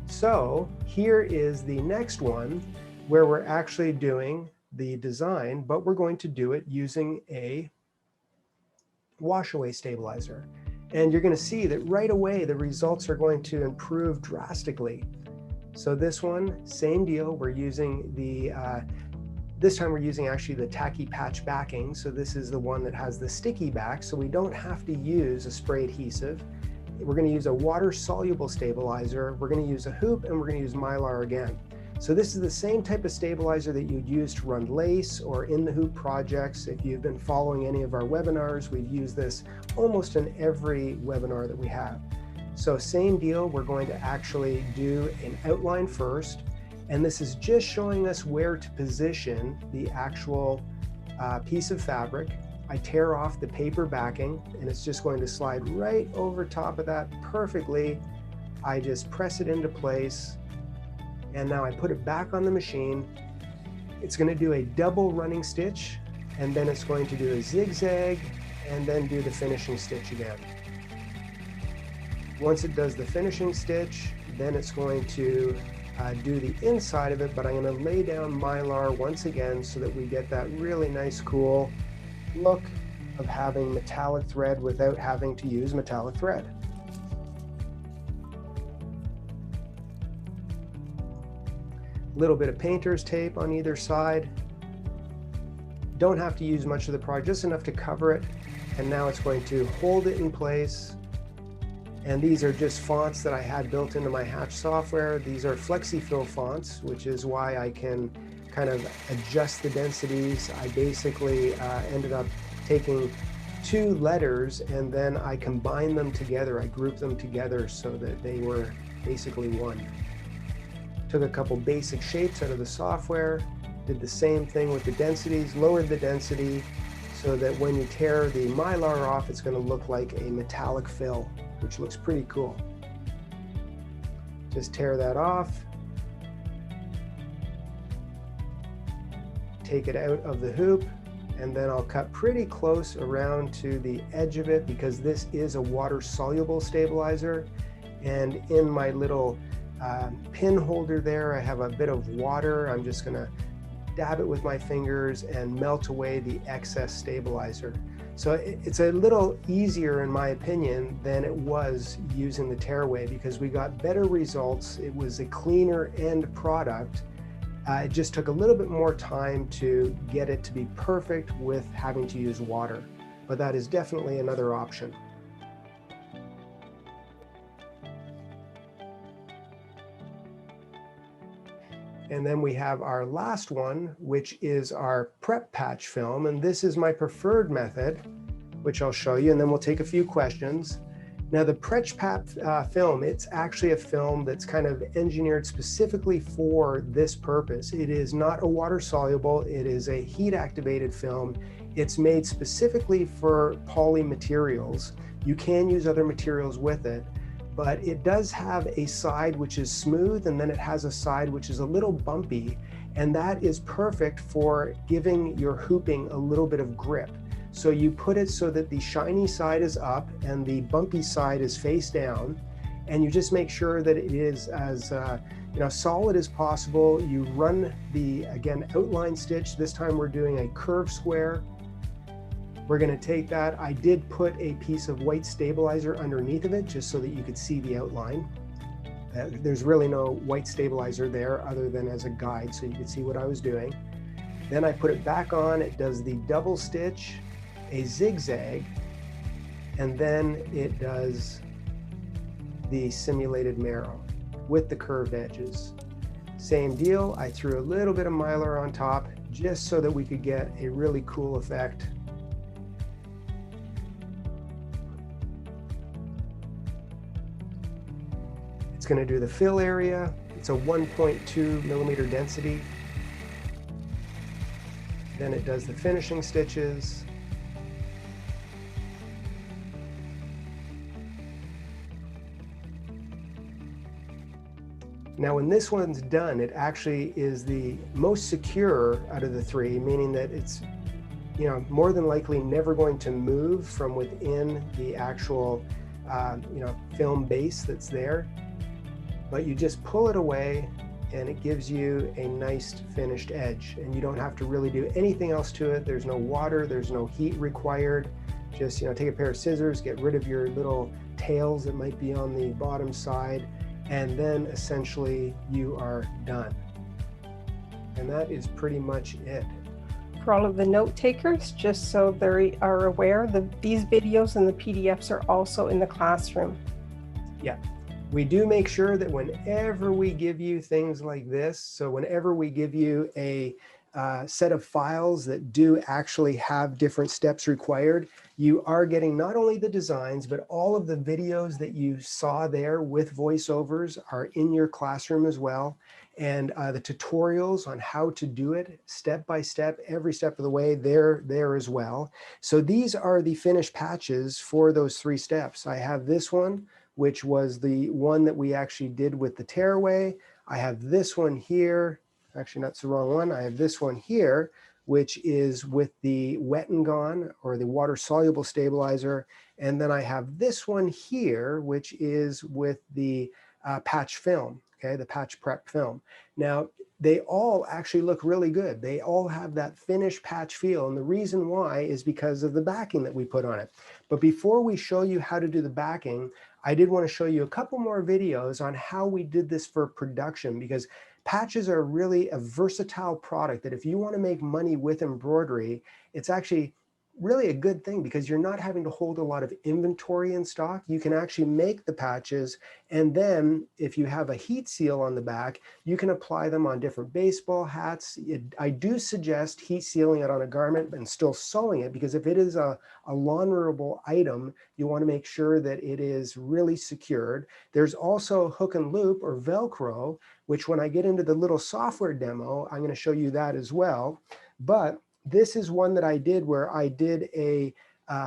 So here is the next one where we're actually doing the design, but we're going to do it using a washaway stabilizer. And you're going to see that right away the results are going to improve drastically. So this one, same deal. We're using this time we're using actually the tacky patch backing. So this is the one that has the sticky back, so we don't have to use a spray adhesive. We're going to use a water soluble stabilizer. We're going to use a hoop, and we're going to use Mylar again. So this is the same type of stabilizer that you'd use to run lace or in the hoop projects. If you've been following any of our webinars, we've used this almost in every webinar that we have. So same deal, we're going to actually do an outline first, and this is just showing us where to position the actual piece of fabric. I tear off the paper backing, and it's just going to slide right over top of that perfectly. I just press it into place, and now I put it back on the machine. It's going to do a double running stitch, and then it's going to do a zigzag, and then do the finishing stitch again. Once it does the finishing stitch, then it's going to do the inside of it, but I'm going to lay down Mylar once again so that we get that really nice, cool look of having metallic thread without having to use metallic thread. A little bit of painter's tape on either side. Don't have to use much of the product, just enough to cover it. And now it's going to hold it in place. And these are just fonts that I had built into my Hatch software. These are FlexiFill fonts, which is why I can kind of adjust the densities. I basically ended up taking 2 letters, and then I combined them together. I grouped them together so that they were basically one. Took a couple basic shapes out of the software, did the same thing with the densities, lowered the density so that when you tear the Mylar off, it's going to look like a metallic fill, which looks pretty cool. Just tear that off. Take it out of the hoop, and then I'll cut pretty close around to the edge of it because this is a water soluble stabilizer. And in my little pin holder there, I have a bit of water. I'm just gonna dab it with my fingers and melt away the excess stabilizer. So it's a little easier, in my opinion, than it was using the tearaway, because we got better results. It was a cleaner end product. It just took a little bit more time to get it to be perfect with having to use water, but that is definitely another option. And then we have our last one, which is our prep patch film. And this is my preferred method, which I'll show you, and then we'll take a few questions. Now the prep patch film, it's actually a film that's kind of engineered specifically for this purpose. It is not a water soluble, it is a heat activated film. It's made specifically for poly materials. You can use other materials with it, but it does have a side which is smooth, and then it has a side which is a little bumpy, and that is perfect for giving your hooping a little bit of grip. So you put it so that the shiny side is up and the bumpy side is face down, and you just make sure that it is as solid as possible. You run the, again, outline stitch. This time we're doing a curve square. We're going to take that. I did put a piece of white stabilizer underneath of it just so that you could see the outline. There's really no white stabilizer there other than as a guide so you could see what I was doing. Then I put it back on. It does the double stitch, a zigzag, and then it does the simulated Merrow with the curved edges. Same deal. I threw a little bit of Mylar on top just so that we could get a really cool effect. It's going to do the fill area. It's a 1.2 millimeter density. Then it does the finishing stitches. Now when this one's done, it actually is the most secure out of the three, meaning that it's more than likely never going to move from within the actual film base that's there. But you just pull it away and it gives you a nice finished edge, and you don't have to really do anything else to it. There's no water, there's no heat required. Just take a pair of scissors, get rid of your little tails that might be on the bottom side, and then essentially you are done. And that is pretty much it. For all of the note takers, just so they are aware, these videos and the PDFs are also in the classroom. Yeah. We do make sure that whenever we give you things like this, so whenever we give you a set of files that do actually have different steps required, you are getting not only the designs, but all of the videos that you saw there with voiceovers are in your classroom as well. And the tutorials on how to do it step by step, every step of the way, they're there as well. So these are the finished patches for those 3 steps. I have this one, which was the one that we actually did with the tearaway. I have this one here. Actually, that's the wrong one. I have this one here, which is with the wet and gone, or the water soluble stabilizer. And then I have this one here, which is with the patch film, okay, the patch prep film. Now, they all actually look really good. They all have that finished patch feel. And the reason why is because of the backing that we put on it. But before we show you how to do the backing, I did want to show you a couple more videos on how we did this for production, because patches are really a versatile product that if you want to make money with embroidery, it's actually really a good thing, because you're not having to hold a lot of inventory in stock. You can actually make the patches, and then if you have a heat seal on the back, you can apply them on different baseball hats. I do suggest heat sealing it on a garment and still sewing it, because if it is a launderable item, you want to make sure that it is really secured. There's also hook and loop, or Velcro, which when I get into the little software demo, I'm going to show you that as well. But this is one that I did where I did a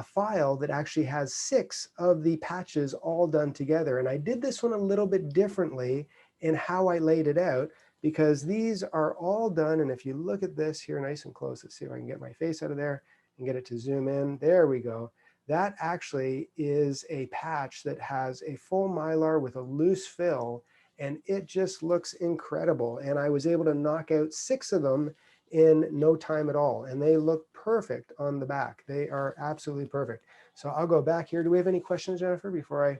file that actually has 6 of the patches all done together. And I did this one a little bit differently in how I laid it out, because these are all done. And if you look at this here nice and close, let's see if I can get my face out of there and get it to zoom in. There we go. That actually is a patch that has a full Mylar with a loose fill, and it just looks incredible. And I was able to knock out 6 of them in no time at all. And they look perfect on the back. They are absolutely perfect. So I'll go back here. Do we have any questions, Jennifer, before I?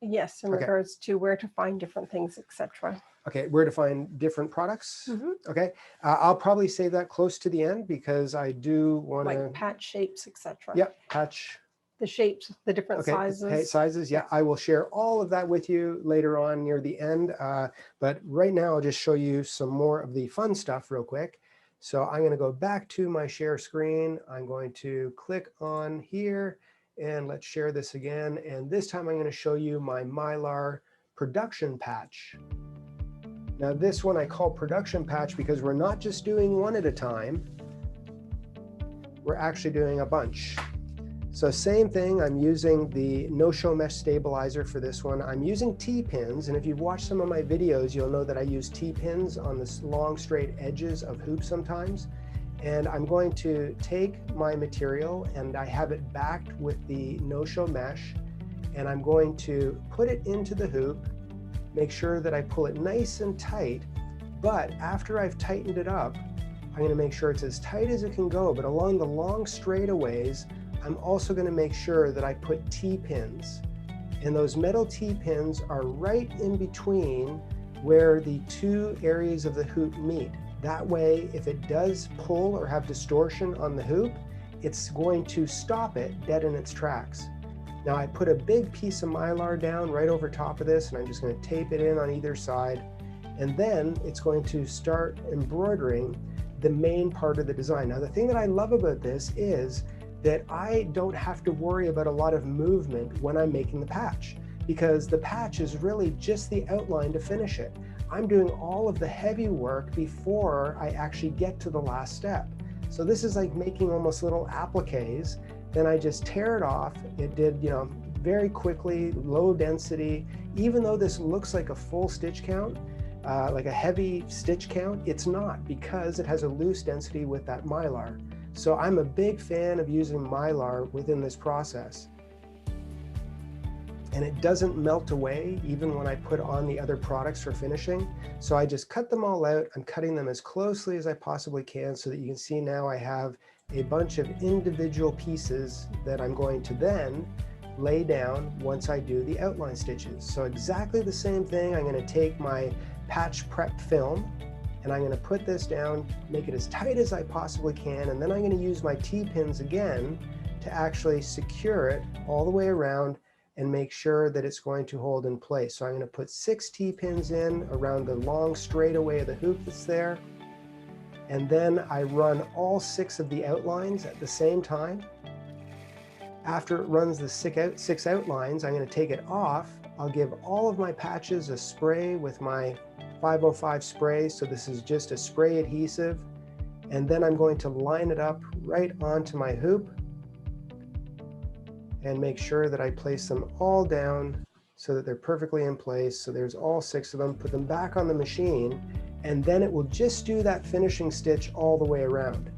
Yes, in Okay. regards to where to find different things, etc. Okay, where to find different products. Okay, I'll probably save that close to the end because I do want to. Like patch shapes, etc. Yep, patch. The shapes, the different sizes. Sizes. Yeah, I will share all of that with you later on near the end. But right now, I'll just show you some more of the fun stuff real quick. So I'm going to go back to my share screen. I'm going to click on here and let's share this again. And this time I'm going to show you my Mylar production patch. Now this one I call production patch because we're not just doing one at a time. We're actually doing a bunch. So same thing, I'm using the no-show mesh stabilizer for this one. I'm using T-pins, and if you've watched some of my videos, you'll know that I use T-pins on the long straight edges of hoops sometimes. And I'm going to take my material, and I have it backed with the no-show mesh, and I'm going to put it into the hoop, make sure that I pull it nice and tight, but after I've tightened it up, I'm going to make sure it's as tight as it can go, but along the long straightaways, I'm also going to make sure that I put T-pins. And those metal T-pins are right in between where the two areas of the hoop meet. That way, if it does pull or have distortion on the hoop, it's going to stop it dead in its tracks. Now I put a big piece of Mylar down right over top of this, and I'm just going to tape it in on either side. And then it's going to start embroidering the main part of the design. Now the thing that I love about this is that I don't have to worry about a lot of movement when I'm making the patch, because the patch is really just the outline to finish it. I'm doing all of the heavy work before I actually get to the last step. So this is like making almost little appliques. Then I just tear it off. It did, very quickly, low density. Even though this looks like a full stitch count, like a heavy stitch count, it's not, because it has a loose density with that Mylar. So I'm a big fan of using Mylar within this process. And it doesn't melt away even when I put on the other products for finishing. So I just cut them all out. I'm cutting them as closely as I possibly can so that you can see now I have a bunch of individual pieces that I'm going to then lay down once I do the outline stitches. So exactly the same thing. I'm going to take my patch prep film and I'm going to put this down, make it as tight as I possibly can, and then I'm going to use my T-pins again to actually secure it all the way around and make sure that it's going to hold in place. So I'm going to put 6 T-pins in around the long straightaway of the hoop that's there, and then I run all 6 of the outlines at the same time. After it runs the 6 outlines, I'm going to take it off. I'll give all of my patches a spray with my 505 spray. So this is just a spray adhesive. And then I'm going to line it up right onto my hoop and make sure that I place them all down so that they're perfectly in place. So there's all 6 of them, put them back on the machine, and then it will just do that finishing stitch all the way around.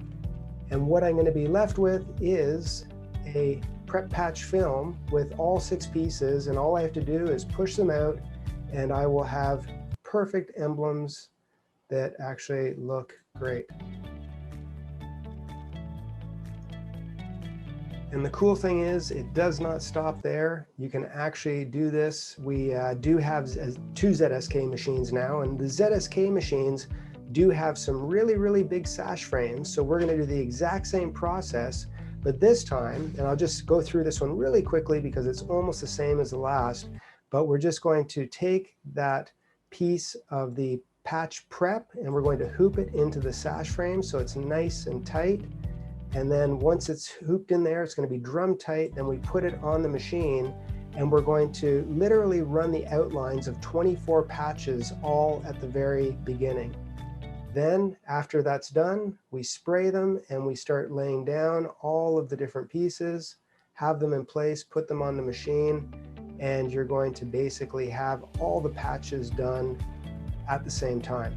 And what I'm going to be left with is a prep patch film with all 6 pieces, and all I have to do is push them out and I will have perfect emblems that actually look great. And the cool thing is it does not stop there. You can actually do this. We do have 2 ZSK machines now, and the ZSK machines do have some really big sash frames. So we're going to do the exact same process, but this time, and I'll just go through this one really quickly because it's almost the same as the last, but we're just going to take that piece of the patch prep and we're going to hoop it into the sash frame so it's nice and tight. And then once it's hooped in there, it's going to be drum tight. Then we put it on the machine and we're going to literally run the outlines of 24 patches all at the very beginning. Then after that's done, we spray them and we start laying down all of the different pieces, have them in place, put them on the machine, and you're going to basically have all the patches done at the same time.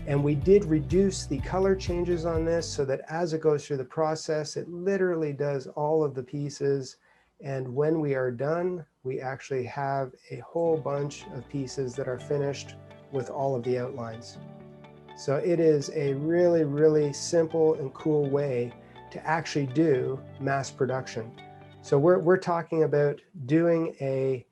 And we did reduce the color changes on this so that as it goes through the process, it literally does all of the pieces. And when we are done, we actually have a whole bunch of pieces that are finished with all of the outlines. So it is a really, really simple and cool way to actually do mass production. So we're talking about doing a,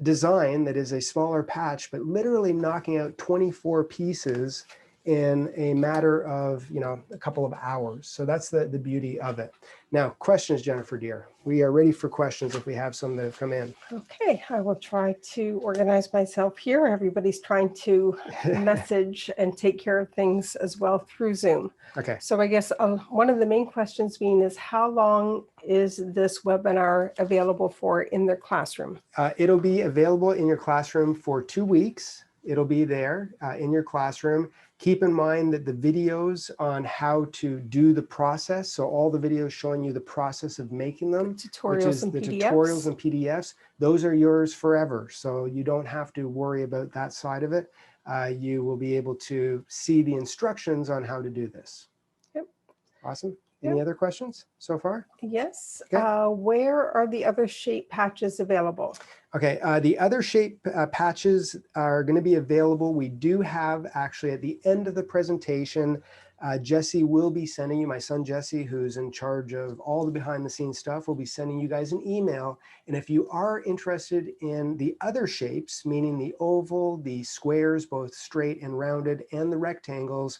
design that is a smaller patch, but literally knocking out 24 pieces in a matter of, a couple of hours. So that's the beauty of it. Now, questions, Jennifer dear. We are ready for questions if we have some that have come in. Okay, I will try to organize myself here. Everybody's trying to message and take care of things as well through Zoom. Okay. So I guess one of the main questions being is, how long is this webinar available for in their classroom? It'll be available in your classroom for 2 weeks. It'll be there in your classroom. Keep in mind that the videos on how to do the process, so all the videos showing you the process of making them, Tutorials which is and the PDFs. tutorials and PDFs, those are yours forever. So you don't have to worry about that side of it. You will be able to see the instructions on how to do this. Yep. Awesome. Any other questions so far? Yes. Okay. Where are the other shape patches available? Okay, the other shape patches are going to be available. We do have actually at the end of the presentation, Jesse will be sending you, my son Jesse, who's in charge of all the behind the scenes stuff, will be sending you guys an email. And if you are interested in the other shapes, meaning the oval, the squares, both straight and rounded, and the rectangles,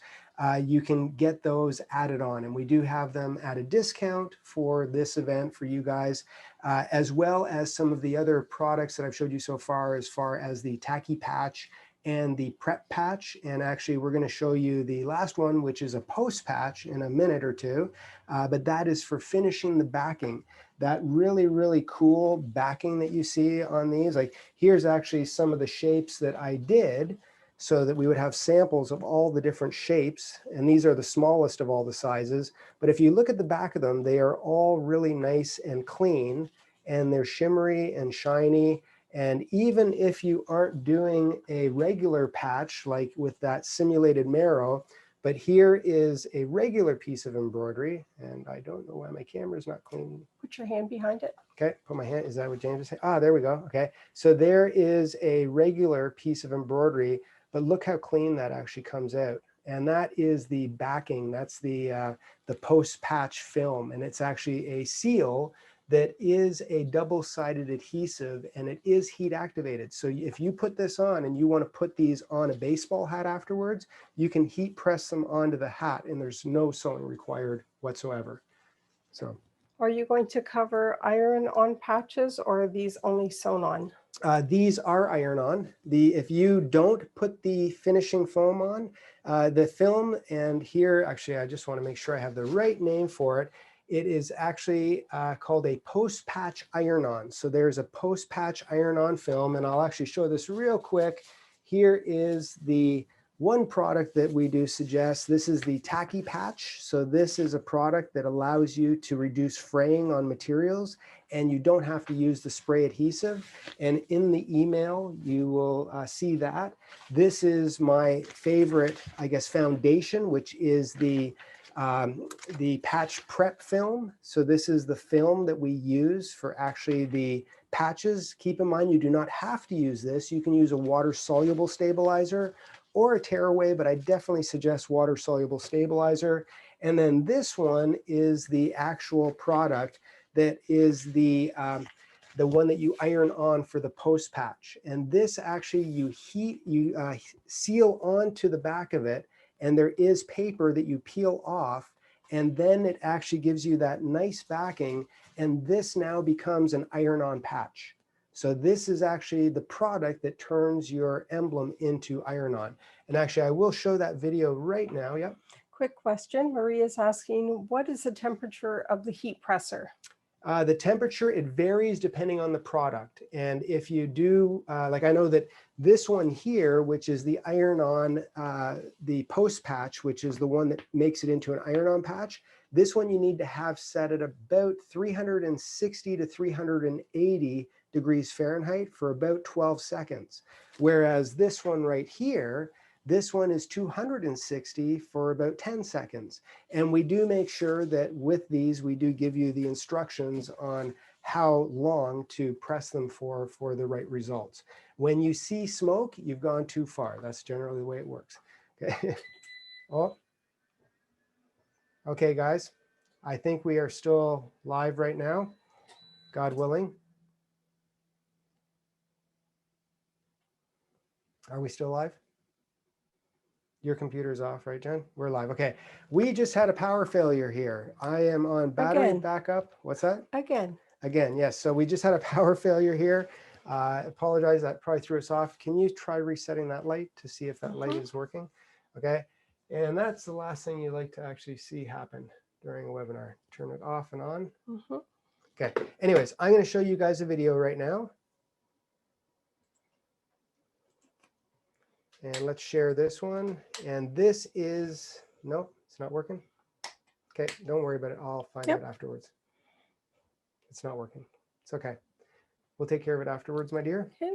you can get those added on. And we do have them at a discount for this event for you guys, as well as some of the other products that I've showed you so far as the tacky patch and the prep patch. And actually, we're going to show you the last one, which is a post patch in a minute or two. But that is for finishing the backing. That really, really cool backing that you see on these. Like here's actually some of the shapes that I did, so that we would have samples of all the different shapes. And these are the smallest of all the sizes. But if you look at the back of them, they are all really nice and clean, and they're shimmery and shiny. And even if you aren't doing a regular patch, like with that simulated Merrow, but here is a regular piece of embroidery. And I don't know why my camera is not clean. Put your hand behind it. Okay, put my hand, is that what James is saying? Ah, there we go. Okay, so there is a regular piece of embroidery, but look how clean that actually comes out. And that is the backing. That's the post-patch film. And it's actually a seal that is a double-sided adhesive, and it is heat activated. So if you put this on and you want to put these on a baseball hat afterwards, you can heat press them onto the hat, and there's no sewing required whatsoever. So. Are you going to cover iron-on patches, or are these only sewn on? These are iron-on. If you don't put the finishing foam on, the film, and here, actually, I just want to make sure I have the right name for it. It is actually called a post-patch iron-on. So there's a post-patch iron-on film, and I'll actually show this real quick. Here is the one product that we do suggest. This is the tacky patch. So this is a product that allows you to reduce fraying on materials, and you don't have to use the spray adhesive. And in the email, you will see that. This is my favorite, I guess, foundation, which is the patch prep film. So this is the film that we use for actually the patches. Keep in mind, you do not have to use this. You can use a water-soluble stabilizer or a tearaway, but I definitely suggest water-soluble stabilizer. And then this one is the actual product that is the one that you iron on for the post patch. And this actually you seal onto the back of it, and there is paper that you peel off, and then it actually gives you that nice backing, and this now becomes an iron-on patch. So this is actually the product that turns your emblem into iron-on. And actually, I will show that video right now. Yep. Quick question. Maria is asking, what is the temperature of the heat presser? The temperature, it varies depending on the product. And if you do, like I know that this one here, which is the iron-on, the post patch, which is the one that makes it into an iron-on patch, this one you need to have set at about 360 to 380 degrees Fahrenheit for about 12 seconds. Whereas this one right here, this one is 260 for about 10 seconds. And we do make sure that with these, we do give you the instructions on how long to press them for the right results. When you see smoke, you've gone too far. That's generally the way it works. Okay. Oh, okay, guys. I think we are still live right now, God willing. Are we still live? Your computer's off, right, Jen? We're live. Okay. We just had a power failure here. I am on battery Again. backup. What's that? Again. Again, yes. So we just had a power failure here. Apologize, that probably threw us off. Can you try resetting that light to see if that light is working? Okay. And that's the last thing you like to actually see happen during a webinar. Turn it off and on. Okay. Anyways, I'm going to show you guys a video right now. And let's share this one. And this is, nope, it's not working. Okay, don't worry about it. I'll find out afterwards. It's not working. It's okay. We'll take care of it afterwards, my dear. Okay.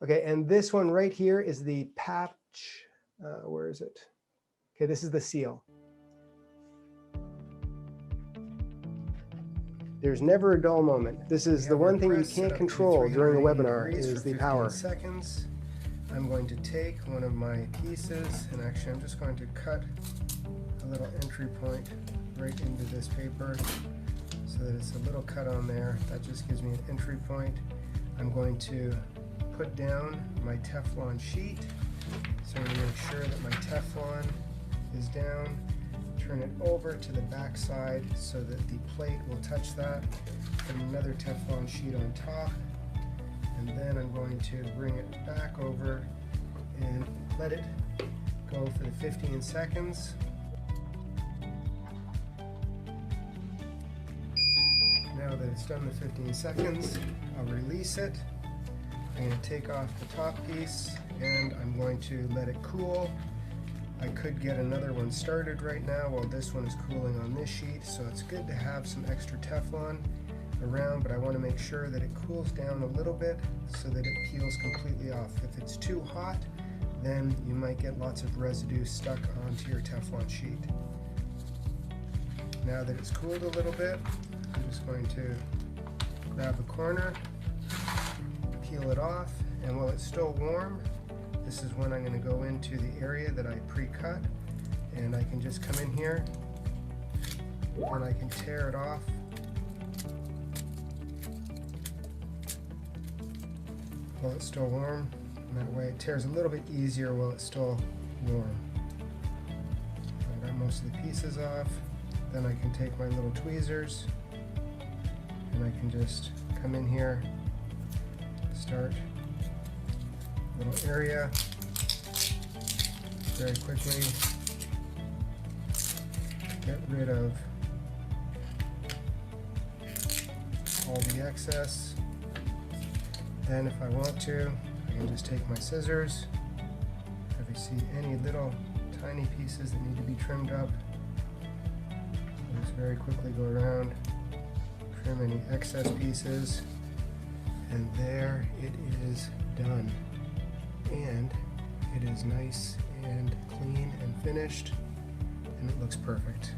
Okay, and this one right here is the patch. Where is it? Okay, this is the seal. There's never a dull moment. This is the one thing you can't control during a webinar is the power. Seconds. I'm going to take one of my pieces, and actually I'm just going to cut a little entry point right into this paper so that it's a little cut on there. That just gives me an entry point. I'm going to put down my Teflon sheet. So I'm going to make sure that my Teflon is down. Turn it over to the back side so that the plate will touch that. Put another Teflon sheet on top. And then I'm going to bring it back over and let it go for the 15 seconds. Now that it's done the 15 seconds, I'll release it. I'm going to take off the top piece and I'm going to let it cool. I could get another one started right now while this one is cooling on this sheet, so it's good to have some extra Teflon around, but I want to make sure that it cools down a little bit so that it peels completely off. If it's too hot, then you might get lots of residue stuck onto your Teflon sheet. Now that it's cooled a little bit, I'm just going to grab a corner, peel it off, and while it's still warm, this is when I'm going to go into the area that I pre-cut, and I can just come in here and I can tear it off. While it's still warm, and that way it tears a little bit easier while it's still warm. I got most of the pieces off. Then I can take my little tweezers and I can just come in here, start a little area very quickly, get rid of all the excess. Then if I want to, I can just take my scissors. If I see any little tiny pieces that need to be trimmed up, I'll just very quickly go around, trim any excess pieces, and there it is done. And it is nice and clean and finished, and it looks perfect.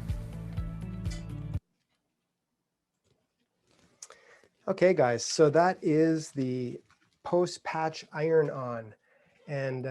Okay, guys, so that is the post-patch iron-on, and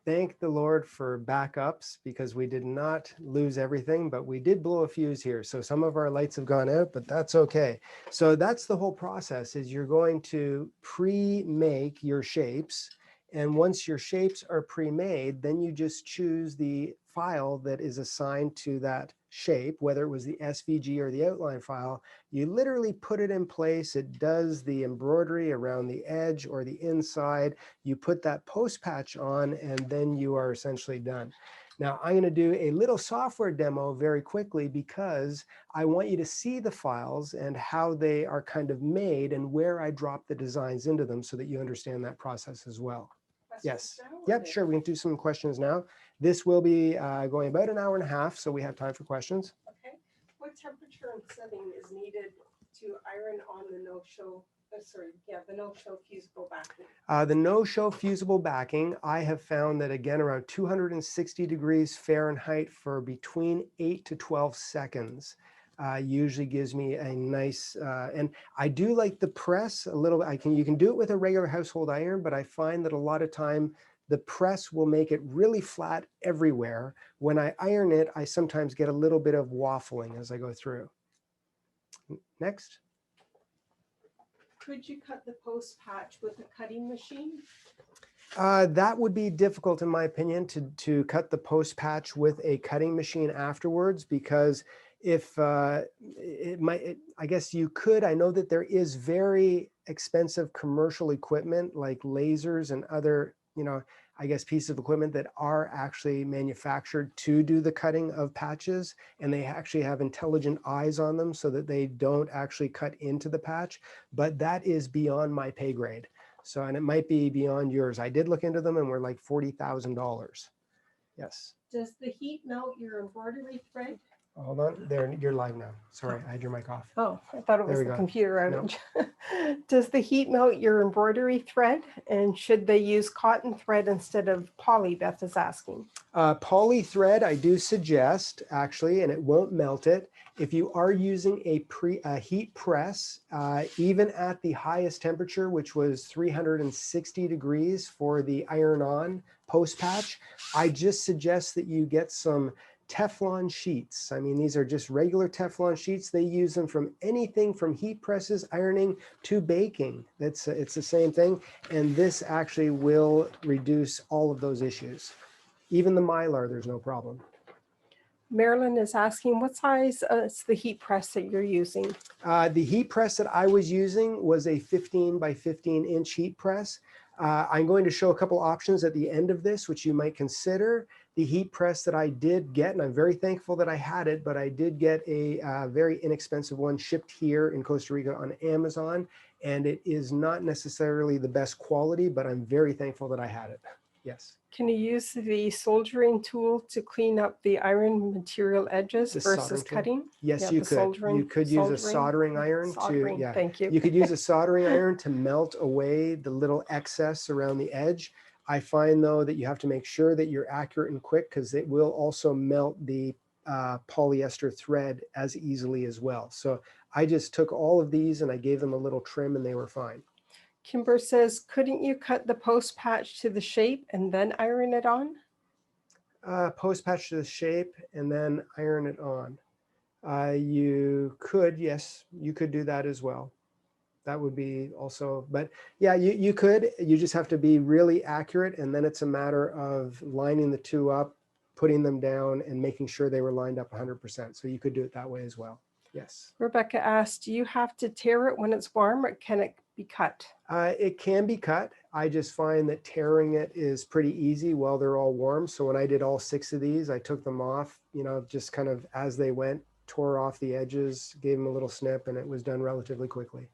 thank the Lord for backups because we did not lose everything, but we did blow a fuse here. So some of our lights have gone out, but that's okay. So that's the whole process, is you're going to pre-make your shapes. And once your shapes are pre-made, then you just choose the file that is assigned to that shape, whether it was the SVG or the outline file. You literally put it in place. It does the embroidery around the edge or the inside. You put that post patch on, and then you are essentially done. Now, I'm going to do a little software demo very quickly because I want you to see the files and how they are kind of made and where I drop the designs into them so that you understand that process as well. Yes. Yep, sure. We can do some questions now. This will be going about an hour and a half, so we have time for questions. Okay. What temperature and setting is needed to iron on the no-show? The no-show fusible backing. The no-show fusible backing, I have found that again around 260 degrees Fahrenheit for between 8 to 12 seconds. Usually gives me a nice, and I do like the press a little bit. You can do it with a regular household iron, but I find that a lot of time the press will make it really flat everywhere. When I iron it, I sometimes get a little bit of waffling as I go through. Next. Could you cut the post patch with a cutting machine? That would be difficult, in my opinion, to cut the post patch with a cutting machine afterwards, because if I guess you could. I know that there is very expensive commercial equipment like lasers and other, I guess pieces of equipment that are actually manufactured to do the cutting of patches, and they actually have intelligent eyes on them so that they don't actually cut into the patch. But that is beyond my pay grade. So, and it might be beyond yours. I did look into them and we're like $40,000. Yes. Does the heat melt your embroidery thread? Hold on. There, you're live now. Sorry, I had your mic off. Oh, I thought it was There we the go. computer outage. Does the heat melt your embroidery thread? And should they use cotton thread instead of poly? Beth is asking. Poly thread, I do suggest actually, and it won't melt it. If you are using a heat press, even at the highest temperature, which was 360 degrees for the iron-on post patch, I just suggest that you get some Teflon sheets. I mean, these are just regular Teflon sheets. They use them from anything from heat presses, ironing to baking. It's the same thing. And this actually will reduce all of those issues. Even the Mylar, there's no problem. Marilyn is asking, what size is the heat press that you're using? The heat press that I was using was a 15 by 15 inch heat press. I'm going to show a couple options at the end of this, which you might consider. The heat press that I did get, and I'm very thankful that I had it, but I did get a very inexpensive one shipped here in Costa Rica on Amazon, and it is not necessarily the best quality, but I'm very thankful that I had it. Yes. Can you use the soldering tool to clean up the iron material edges versus cutting? Yes, Yeah, you the could. soldering- You could use a soldering- soldering iron soldering, to, yeah. thank you. You could use a soldering iron to melt away the little excess around the edge. I find though that you have to make sure that you're accurate and quick, because it will also melt the polyester thread as easily as well. So I just took all of these and I gave them a little trim and they were fine. Kimber says, couldn't you cut the post patch to the shape and then iron it on? Post patch to the shape and then iron it on. You could, yes, you could do that as well. That would be also, but yeah, you could. You just have to be really accurate, and then it's a matter of lining the two up, putting them down, and making sure they were lined up 100%. So you could do it that way as well. Yes. Rebecca asked, do you have to tear it when it's warm, or can it be cut? It can be cut. I just find that tearing it is pretty easy while they're all warm. So when I did all 6 of these, I took them off, just kind of as they went, tore off the edges, gave them a little snip, and it was done relatively quickly.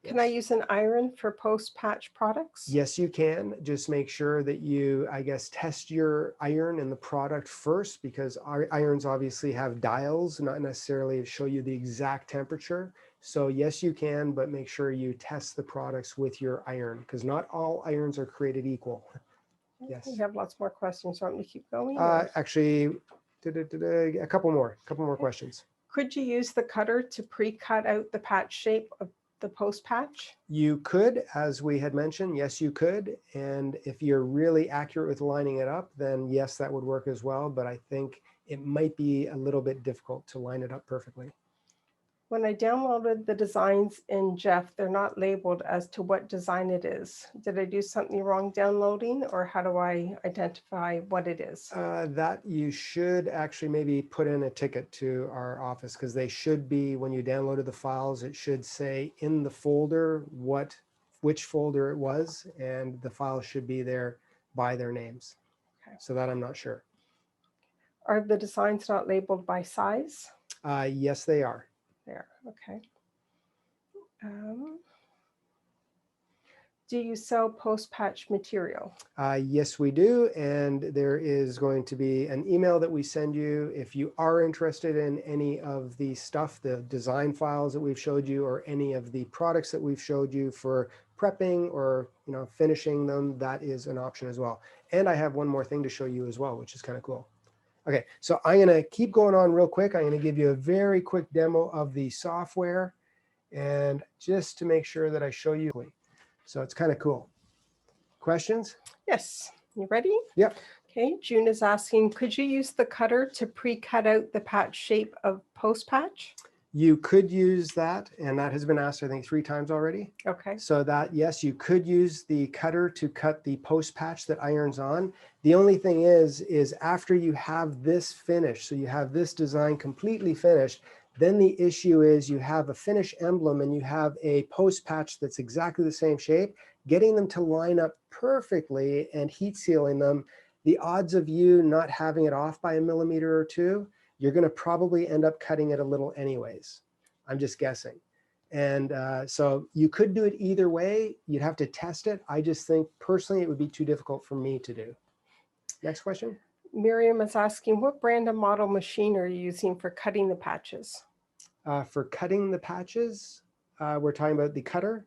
Can I use an iron for post-patch products? Yes, you can. Just make sure that you, I guess, test your iron and the product first, because our irons obviously have dials, not necessarily show you the exact temperature. So yes, you can, but make sure you test the products with your iron, because not all irons are created equal. Yes. We have lots more questions. Want me to keep going? Actually, a couple more questions. Could you use the cutter to pre-cut out the patch shape of the post patch? You could, as we had mentioned, yes, you could. And if you're really accurate with lining it up, then yes, that would work as well. But I think it might be a little bit difficult to line it up perfectly. When I downloaded the designs in Jeff, they're not labeled as to what design it is. Did I do something wrong downloading, or how do I identify what it is? That you should actually maybe put in a ticket to our office, because they should be, when you downloaded the files, it should say in the folder which folder it was, and the file should be there by their names. Okay. So that I'm not sure. Are the designs not labeled by size? Yes, they are. There, okay. Do you sell post-patch material? Yes, we do. And there is going to be an email that we send you if you are interested in any of the stuff, the design files that we've showed you, or any of the products that we've showed you for prepping or finishing them. That is an option as well. And I have one more thing to show you as well, which is kind of cool. Okay, so I'm going to keep going on real quick. I'm going to give you a very quick demo of the software, and just to make sure that I show you. So it's kind of cool. Questions? Yes. You ready? Yep. Okay, June is asking, could you use the cutter to pre-cut out the patch shape of post patch? You could use that, and that has been asked, I think, 3 times already. Okay. So that, yes, you could use the cutter to cut the post patch that irons on. The only thing is after you have this finished, so you have this design completely finished, then the issue is you have a finished emblem and you have a post patch that's exactly the same shape. Getting them to line up perfectly and heat sealing them, the odds of you not having it off by 1 millimeter or 2, you're going to probably end up cutting it a little anyways. I'm just guessing. And so you could do it either way. You'd have to test it. I just think personally it would be too difficult for me to do. Next question. Miriam is asking, what brand and model machine are you using for cutting the patches? For cutting the patches, we're talking about the cutter.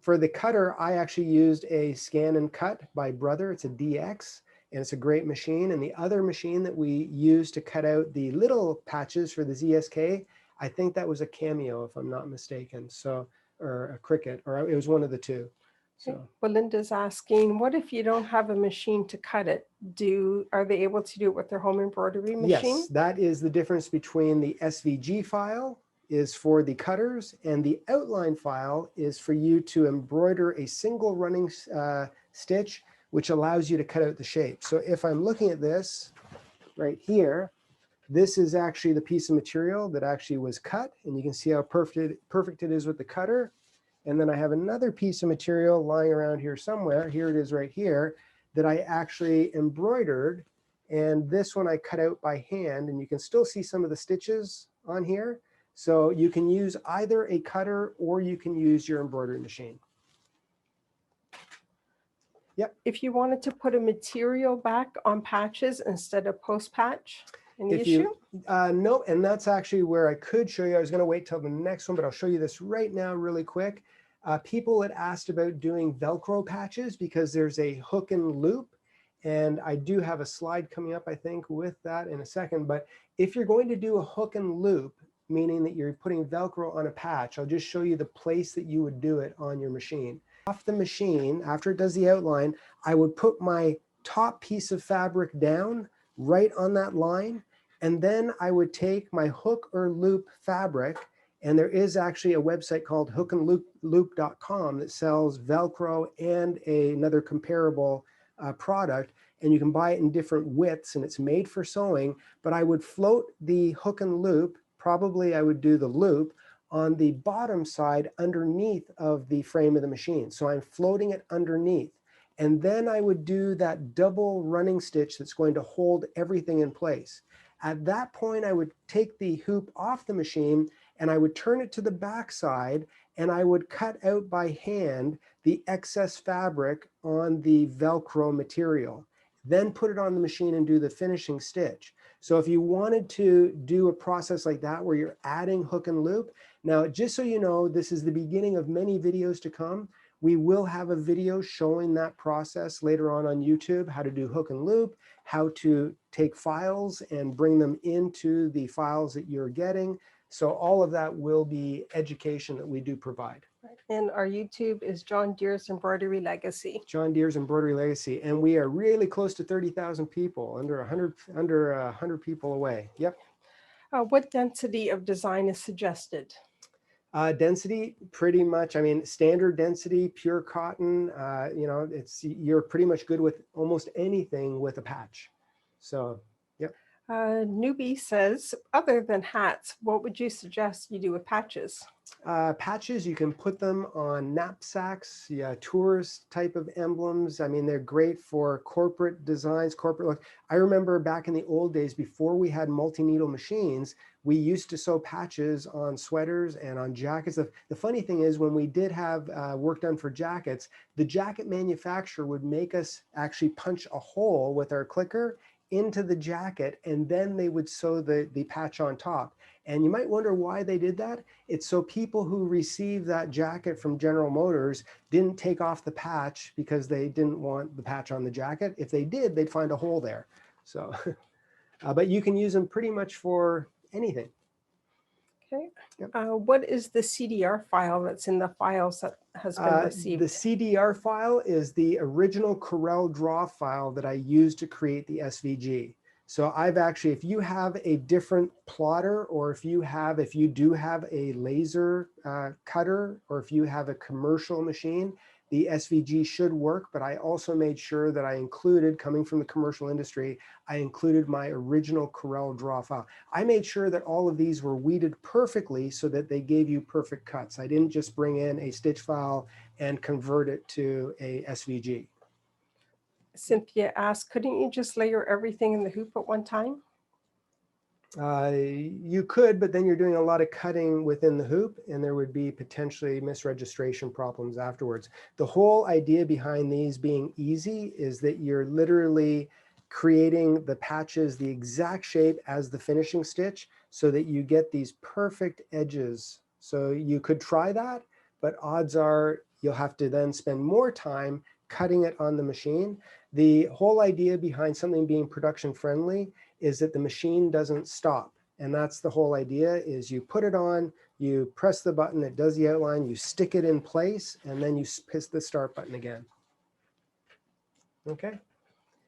For the cutter, I actually used a Scan and Cut by Brother. It's a DX, and it's a great machine. And the other machine that we use to cut out the little patches for the ZSK, I think that was a Cameo, if I'm not mistaken. So, or a Cricut, or it was one of the two. So. Okay. Belinda's asking, what if you don't have a machine to cut it? Are they able to do it with their home embroidery machine? Yes, that is the difference between the SVG file is for the cutters, and the outline file is for you to embroider a single running stitch, which allows you to cut out the shape. So if I'm looking at this right here, this is actually the piece of material that actually was cut, and you can see how perfect it is with the cutter. And then I have another piece of material lying around here somewhere. Here it is right here that I actually embroidered. And this one I cut out by hand, and you can still see some of the stitches on here. So you can use either a cutter or you can use your embroidery machine. Yep. If you wanted to put a material back on patches instead of post patch, any issue? No, and that's actually where I could show you. I was going to wait till the next one, but I'll show you this right now really quick. People had asked about doing Velcro patches because there's a hook and loop. And I do have a slide coming up, I think, with that in a second. But if you're going to do a hook and loop, meaning that you're putting Velcro on a patch, I'll just show you the place that you would do it on your machine. Off the machine, after it does the outline, I would put my top piece of fabric down right on that line. And then I would take my hook or loop fabric, and there is actually a website called hookandloop.com that sells Velcro and another comparable product, and you can buy it in different widths, and it's made for sewing. But I would float the hook and loop, probably I would do the loop on the bottom side underneath of the frame of the machine. So I'm floating it underneath. And then I would do that double running stitch that's going to hold everything in place. At that point, I would take the hoop off the machine and I would turn it to the back side, and I would cut out by hand the excess fabric on the Velcro material, then put it on the machine and do the finishing stitch. So if you wanted to do a process like that where you're adding hook and loop, now just so you know, this is the beginning of many videos to come. We will have a video showing that process later on YouTube, how to do hook and loop, how to take files and bring them into the files that you're getting. So all of that will be education that we do provide. And our YouTube is John Deere's Embroidery Legacy. John Deere's Embroidery Legacy. And we are really close to 30,000 people, under 100 people away. Yep. What density of design is suggested? Density, pretty much, I mean, standard density, pure cotton, you know, you're pretty much good with almost anything with a patch. So, yep. Newbie says, other than hats, what would you suggest you do with patches? Patches, you can put them on knapsacks, yeah, tourist type of emblems. I mean, they're great for corporate designs, corporate look. I remember back in the old days, before we had multi-needle machines, we used to sew patches on sweaters and on jackets. The funny thing is, when we did have work done for jackets, the jacket manufacturer would make us actually punch a hole with our clicker into the jacket, and then they would sew the patch on top. And you might wonder why they did that. It's so people who received that jacket from General Motors didn't take off the patch because they didn't want the patch on the jacket. If they did, they'd find a hole there. So, but you can use them pretty much for anything. Okay. Yep. What is the CDR file that's in the files that has been The received? CDR file is the original Corel Draw file that I used to create the SVG. So I've actually, if you have a different plotter, or if you do have a laser cutter, or if you have a commercial machine, the SVG should work. But I also made sure that I included, coming from the commercial industry, I included my original Corel Draw file. I made sure that all of these were weeded perfectly so that they gave you perfect cuts. I didn't just bring in a stitch file and convert it to a SVG. Cynthia asked, couldn't you just layer everything in the hoop at one time? You could, but then you're doing a lot of cutting within the hoop, and there would be potentially misregistration problems afterwards. The whole idea behind these being easy is that you're literally creating the patches the exact shape as the finishing stitch so that you get these perfect edges. So you could try that, but odds are you'll have to then spend more time cutting it on the machine. The whole idea behind something being production friendly is that the machine doesn't stop. And that's the whole idea, is you put it on, you press the button, it does the outline, you stick it in place, and then you press the start button again. Okay.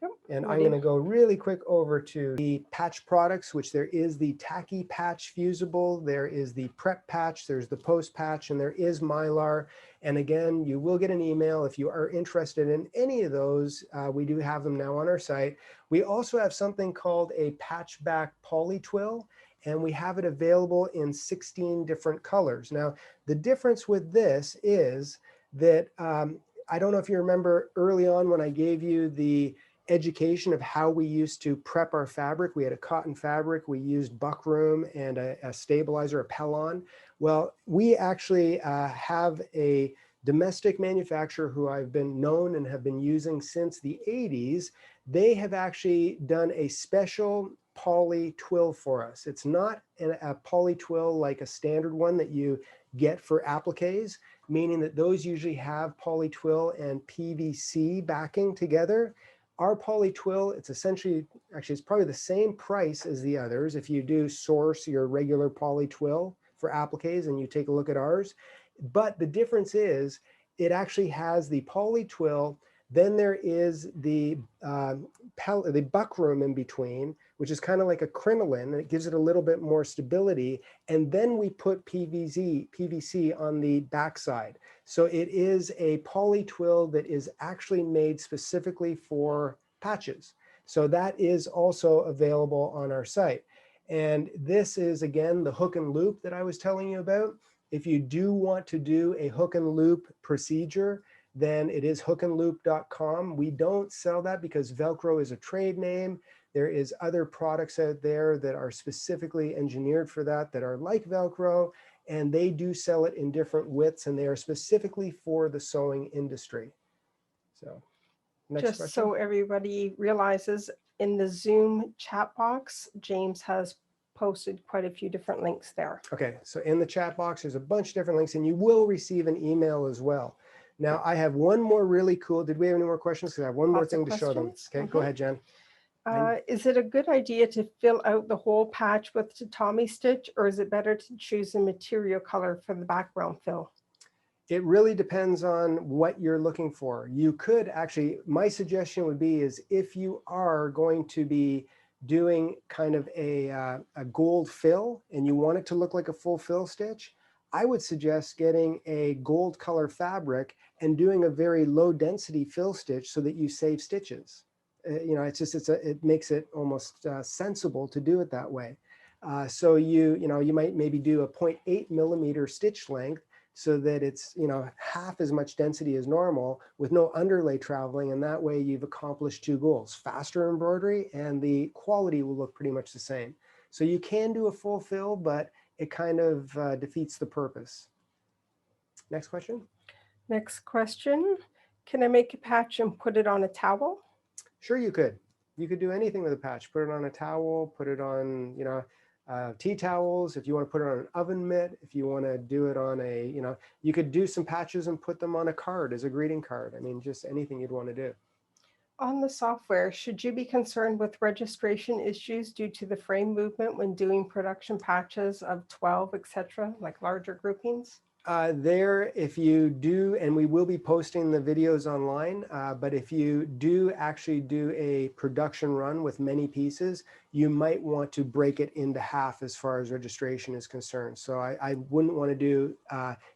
Yep, And I'm ready. going to go really quick over to the patch products, which there is the tacky patch fusible, there is the prep patch, there's the post patch, and there is Mylar. And again, you will get an email if you are interested in any of those. We do have them now on our site. We also have something called a patchback poly twill, and we have it available in 16 different colors. Now, the difference with this is that I don't know if you remember early on when I gave you the education of how we used to prep our fabric. We had a cotton fabric, we used buckroom and a stabilizer, a Pellon. Well, we actually have a domestic manufacturer who I've been known and have been using since the 80s. They have actually done a special poly twill for us. It's not a poly twill like a standard one that you get for appliques, meaning that those usually have poly twill and PVC backing together. Our poly twill, it's essentially, actually, it's probably the same price as the others. If you do source your regular poly twill for appliques and you take a look at ours, but the difference is it actually has the poly twill. Then there is the buckroom in between, which is kind of like a crinoline, and it gives it a little bit more stability. And then we put PVC on the backside. So it is a poly twill that is actually made specifically for patches. So that is also available on our site. And this is, again, the hook and loop that I was telling you about. If you do want to do a hook and loop procedure, then it is hookandloop.com. We don't sell that because Velcro is a trade name. There is other products out there that are specifically engineered for that are like Velcro, and they do sell it in different widths, and they are specifically for the sewing industry. So next Just question. so everybody realizes, in the Zoom chat box, James has posted quite a few different links there. Okay, so in the chat box, there's a bunch of different links, and you will receive an email as well. Now, I have one more really cool. Did we have any more questions? Because I have one more Lots of thing to show them. questions. Okay, go ahead, Jen. Is it a good idea to fill out the whole patch with tatami stitch, or is it better to choose a material color for the background fill? It really depends on what you're looking for. You could actually, my suggestion would be is if you are going to be doing kind of a gold fill and you want it to look like a full fill stitch, I would suggest getting a gold color fabric and doing a very low density fill stitch so that you save stitches. You know, it makes it almost sensible to do it that way. So you might maybe do a 0.8 millimeter stitch length so that it's, half as much density as normal with no underlay traveling. And that way you've accomplished two goals: faster embroidery, and the quality will look pretty much the same. So you can do a full fill, but it kind of defeats the purpose. Next question. Next question. Can I make a patch and put it on a towel? Sure, you could. You could do anything with a patch. Put it on a towel, put it on, tea towels. If you want to put it on an oven mitt, if you want to do it on you could do some patches and put them on a card as a greeting card. I mean, just anything you'd want to do. On the software, should you be concerned with registration issues due to the frame movement when doing production patches of 12, etc., like larger groupings? If you do, and we will be posting the videos online, but if you do actually do a production run with many pieces, you might want to break it into half as far as registration is concerned. So I wouldn't want to do,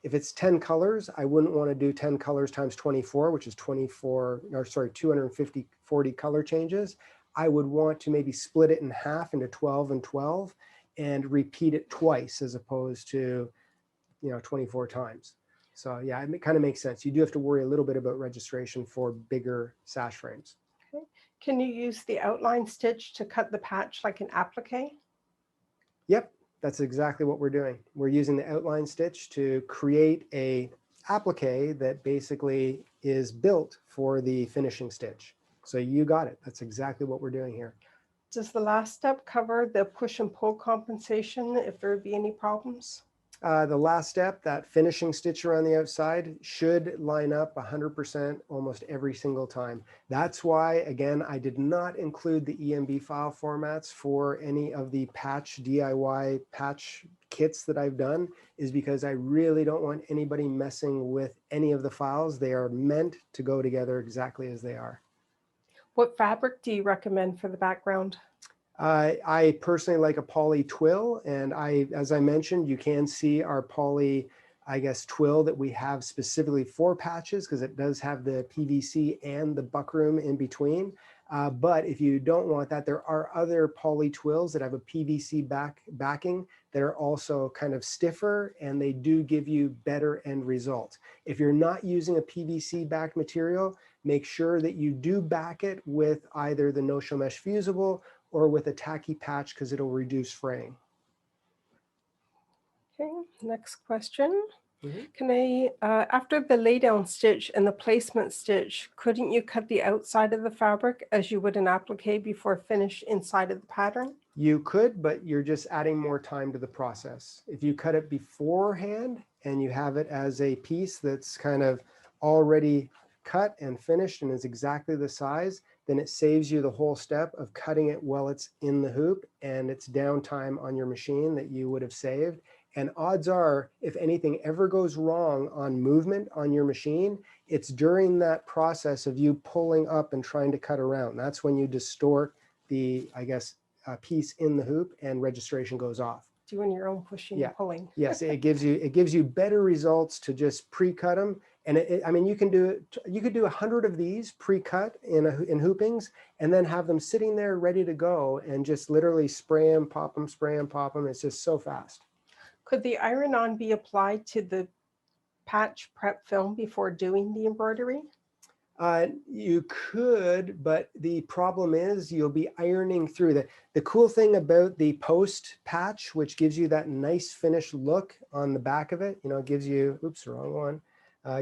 if it's 10 colors, I wouldn't want to do 10 colors times 24, which is 240 color changes. I would want to maybe split it in half into 12 and 12 and repeat it twice as opposed to 24 times. So yeah, it kind of makes sense. You do have to worry a little bit about registration for bigger sash frames. Okay. Can you use the outline stitch to cut the patch like an applique? Yep, that's exactly what we're doing. We're using the outline stitch to create a applique that basically is built for the finishing stitch. So you got it. That's exactly what we're doing here. Does the last step cover the push and pull compensation if there would be any problems? The last step, that finishing stitch around the outside, should line up 100% almost every single time. That's why, again, I did not include the EMB file formats for any of the patch DIY patch kits that I've done, is because I really don't want anybody messing with any of the files. They are meant to go together exactly as they are. What fabric do you recommend for the background? I personally like a poly twill, and as I mentioned, you can see our poly, I guess, twill that we have specifically for patches, because it does have the PVC and the buckram in between. But if you don't want that, there are other poly twills that have a PVC backing that are also kind of stiffer, and they do give you better end results. If you're not using a PVC backed material, make sure that you do back it with either the no-show mesh fusible or with a tacky patch, because it'll reduce fraying. Okay, next question. Mm-hmm. Can I, after the laydown stitch and the placement stitch, couldn't you cut the outside of the fabric as you would an applique before finish inside of the pattern? You could, but you're just adding more time to the process. If you cut it beforehand and you have it as a piece that's kind of already cut and finished and is exactly the size, then it saves you the whole step of cutting it while it's in the hoop, and it's downtime on your machine that you would have saved. And odds are, if anything ever goes wrong on movement on your machine, it's during that process of you pulling up and trying to cut around. That's when you distort the, I guess, piece in the hoop, and registration goes off. Doing your own pushing and pulling. Yes, it gives you better results to just pre-cut them. And I mean, you could do 100 of these pre-cut in hoopings, and then have them sitting there ready to go, and just literally spray them, pop them, spray them, pop them. It's just so fast. Could the iron-on be applied to the patch prep film before doing the embroidery? You could, but the problem is you'll be ironing through. The cool thing about the post patch, which gives you that nice finished look on the back of it, it gives you, oops, wrong one.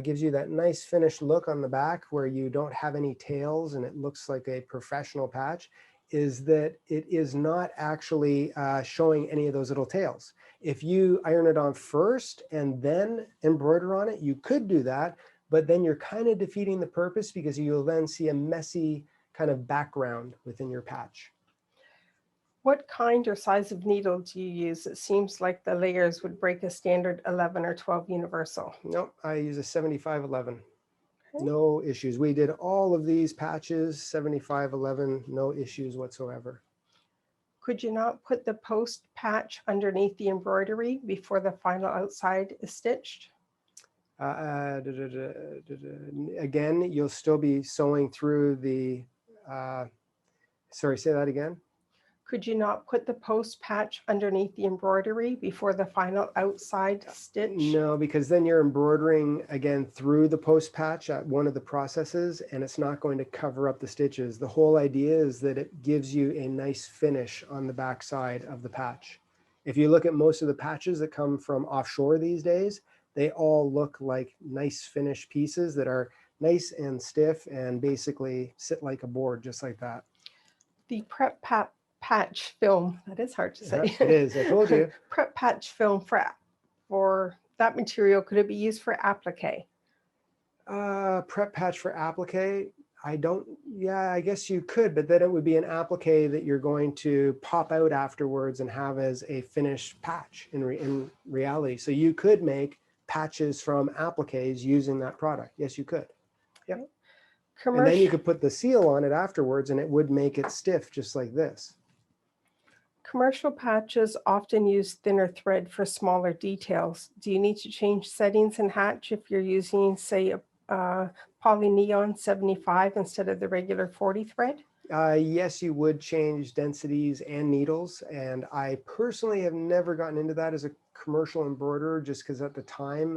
Gives you that nice finished look on the back where you don't have any tails and it looks like a professional patch, is that it is not actually showing any of those little tails. If you iron it on first and then embroider on it, you could do that, but then you're kind of defeating the purpose, because you'll then see a messy kind of background within your patch. What kind or size of needle do you use? It seems like the layers would break a standard 11 or 12 universal. Nope, I use a 7511. Okay. No issues. We did all of these patches, 7511, no issues whatsoever. Could you not put the post patch underneath the embroidery before the final outside is stitched? Again, you'll still be sewing through the, sorry, say that again. Could you not put the post patch underneath the embroidery before the final outside stitch? No, because then you're embroidering again through the post patch at one of the processes, and it's not going to cover up the stitches. The whole idea is that it gives you a nice finish on the back side of the patch. If you look at most of the patches that come from offshore these days, they all look like nice finished pieces that are nice and stiff and basically sit like a board, just like that. The prep patch film, that is hard to say. It is, I told you. Prep patch film for that material, could it be used for applique? Prep patch for applique, I guess you could, but then it would be an applique that you're going to pop out afterwards and have as a finished patch in reality. So you could make patches from appliques using that product. Yes, you could. Yep. And Commercial. then you could put the seal on it afterwards and it would make it stiff just like this. Commercial patches often use thinner thread for smaller details. Do you need to change settings in hatch if you're using, say, a poly neon 75 instead of the regular 40 thread? Yes, you would change densities and needles. And I personally have never gotten into that as a commercial embroiderer, just because at the time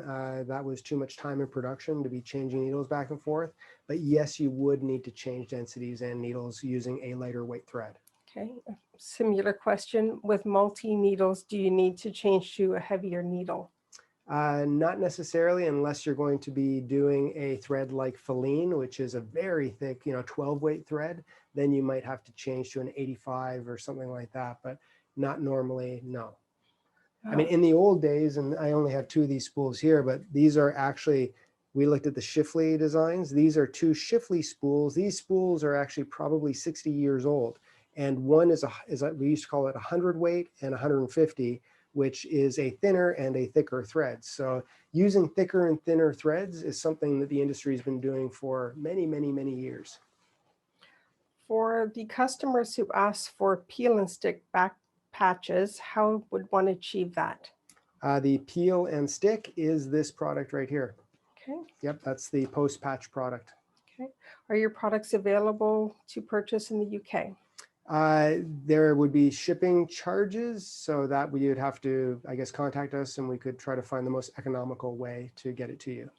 that was too much time in production to be changing needles back and forth. But yes, you would need to change densities and needles using a lighter weight thread. Okay, a similar question. With multi-needles, do you need to change to a heavier needle? Not necessarily, unless you're going to be doing a thread like Feline, which is a very thick, 12 weight thread, then you might have to change to an 85 or something like that, but not normally, no. I mean, in the old days, and I only have two of these spools here, but these are actually, we looked at the Shifley designs. These are two Shifley spools. These spools are actually probably 60 years old. And one is we used to call it 100 weight and 150, which is a thinner and a thicker thread. So using thicker and thinner threads is something that the industry has been doing for many, many, many years. For the customers who ask for peel and stick back patches, how would one achieve that? The peel and stick is this product right here. Okay. Yep, that's the post patch product. Okay. Are your products available to purchase in the UK? There would be shipping charges, so that you would have to, I guess, contact us and we could try to find the most economical way to get it to you.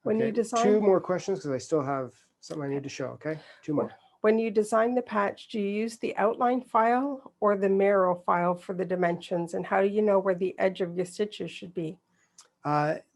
When you design, two more questions because I still have something I need to show, okay? Two more. When you design the patch, do you use the outline file or the Merrow file for the dimensions? And how do you know where the edge of your stitches should be?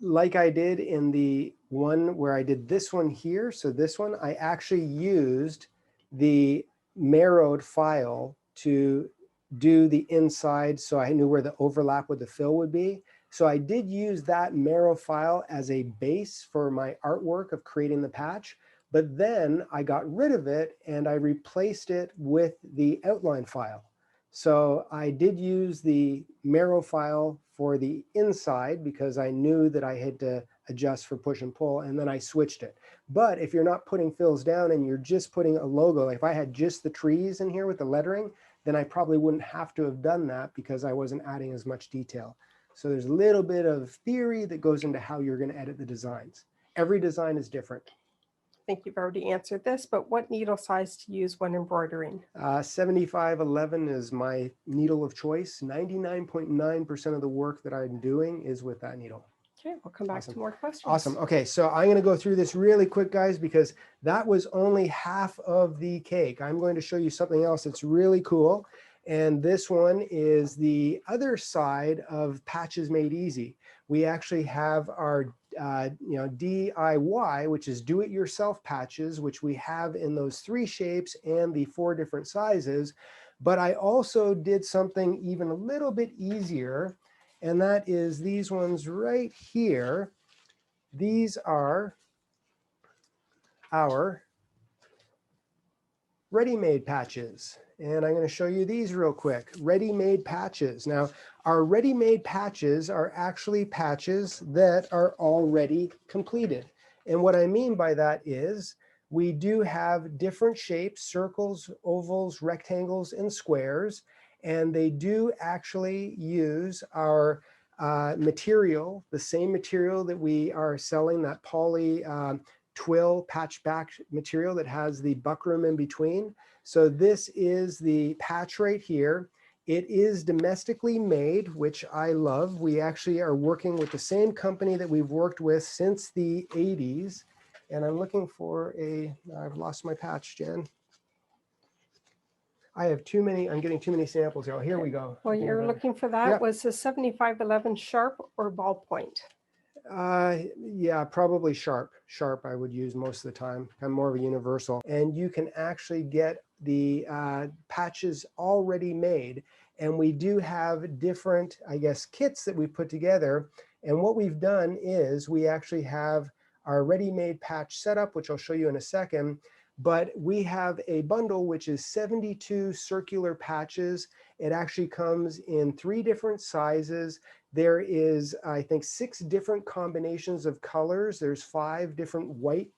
Like I did in the one where I did this one here, so this one, I actually used the Merrowed file to do the inside, so I knew where the overlap with the fill would be. So I did use that Merrow file as a base for my artwork of creating the patch, but then I got rid of it and I replaced it with the outline file. So I did use the Merrow file for the inside because I knew that I had to adjust for push and pull, and then I switched it. But if you're not putting fills down and you're just putting a logo, like if I had just the trees in here with the lettering, then I probably wouldn't have to have done that because I wasn't adding as much detail. So there's a little bit of theory that goes into how you're going to edit the designs. Every design is different. I think you've already answered this, but what needle size to use when embroidering? 7511 is my needle of choice. 99.9% of the work that I'm doing is with that needle. Okay, we'll come back to more questions. Awesome. Okay, so I'm going to go through this really quick, guys, because that was only half of the cake. I'm going to show you something else that's really cool. And this one is the other side of Patches Made Easy. We actually have our DIY, which is do-it-yourself patches, which we have in those 3 shapes and the 4 different sizes. But I also did something even a little bit easier, and that is these ones right here. These are our ready-made patches. And I'm going to show you these real quick. Ready-made patches. Now, our ready-made patches are actually patches that are already completed. And what I mean by that is we do have different shapes, circles, ovals, rectangles, and squares. And they do actually use our material, the same material that we are selling, that poly twill patch back material that has the buckram in between. So this is the patch right here. It is domestically made, which I love. We actually are working with the same company that we've worked with since the 80s. And I'm looking for I've lost my patch, Jen. I have too many, I'm getting too many samples here. Oh, here we go. Well, you're looking for that. Yep. Was the 7511 sharp or ballpoint? Yeah, probably sharp. Sharp I would use most of the time. I'm more of a universal. And you can actually get the patches already made. And we do have different, I guess, kits that we put together. And what we've done is we actually have our ready-made patch setup, which I'll show you in a second. But we have a bundle which is 72 circular patches. It actually comes in 3 different sizes. There is, I think, 6 different combinations of colors. There's 5 different white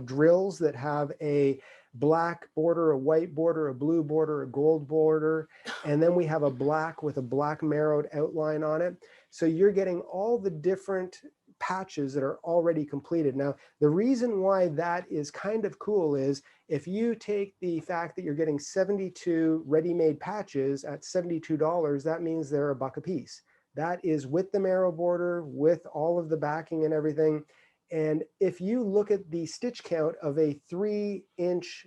drills that have a black border, a white border, a blue border, a gold border, and then we have a black with a black marrowed outline on it. So you're getting all the different patches that are already completed. Now, the reason why that is kind of cool is if you take the fact that you're getting 72 ready-made patches at $72, that means they're $1 a piece. That is with the Merrow border, with all of the backing and everything. And if you look at the stitch count of a 3-inch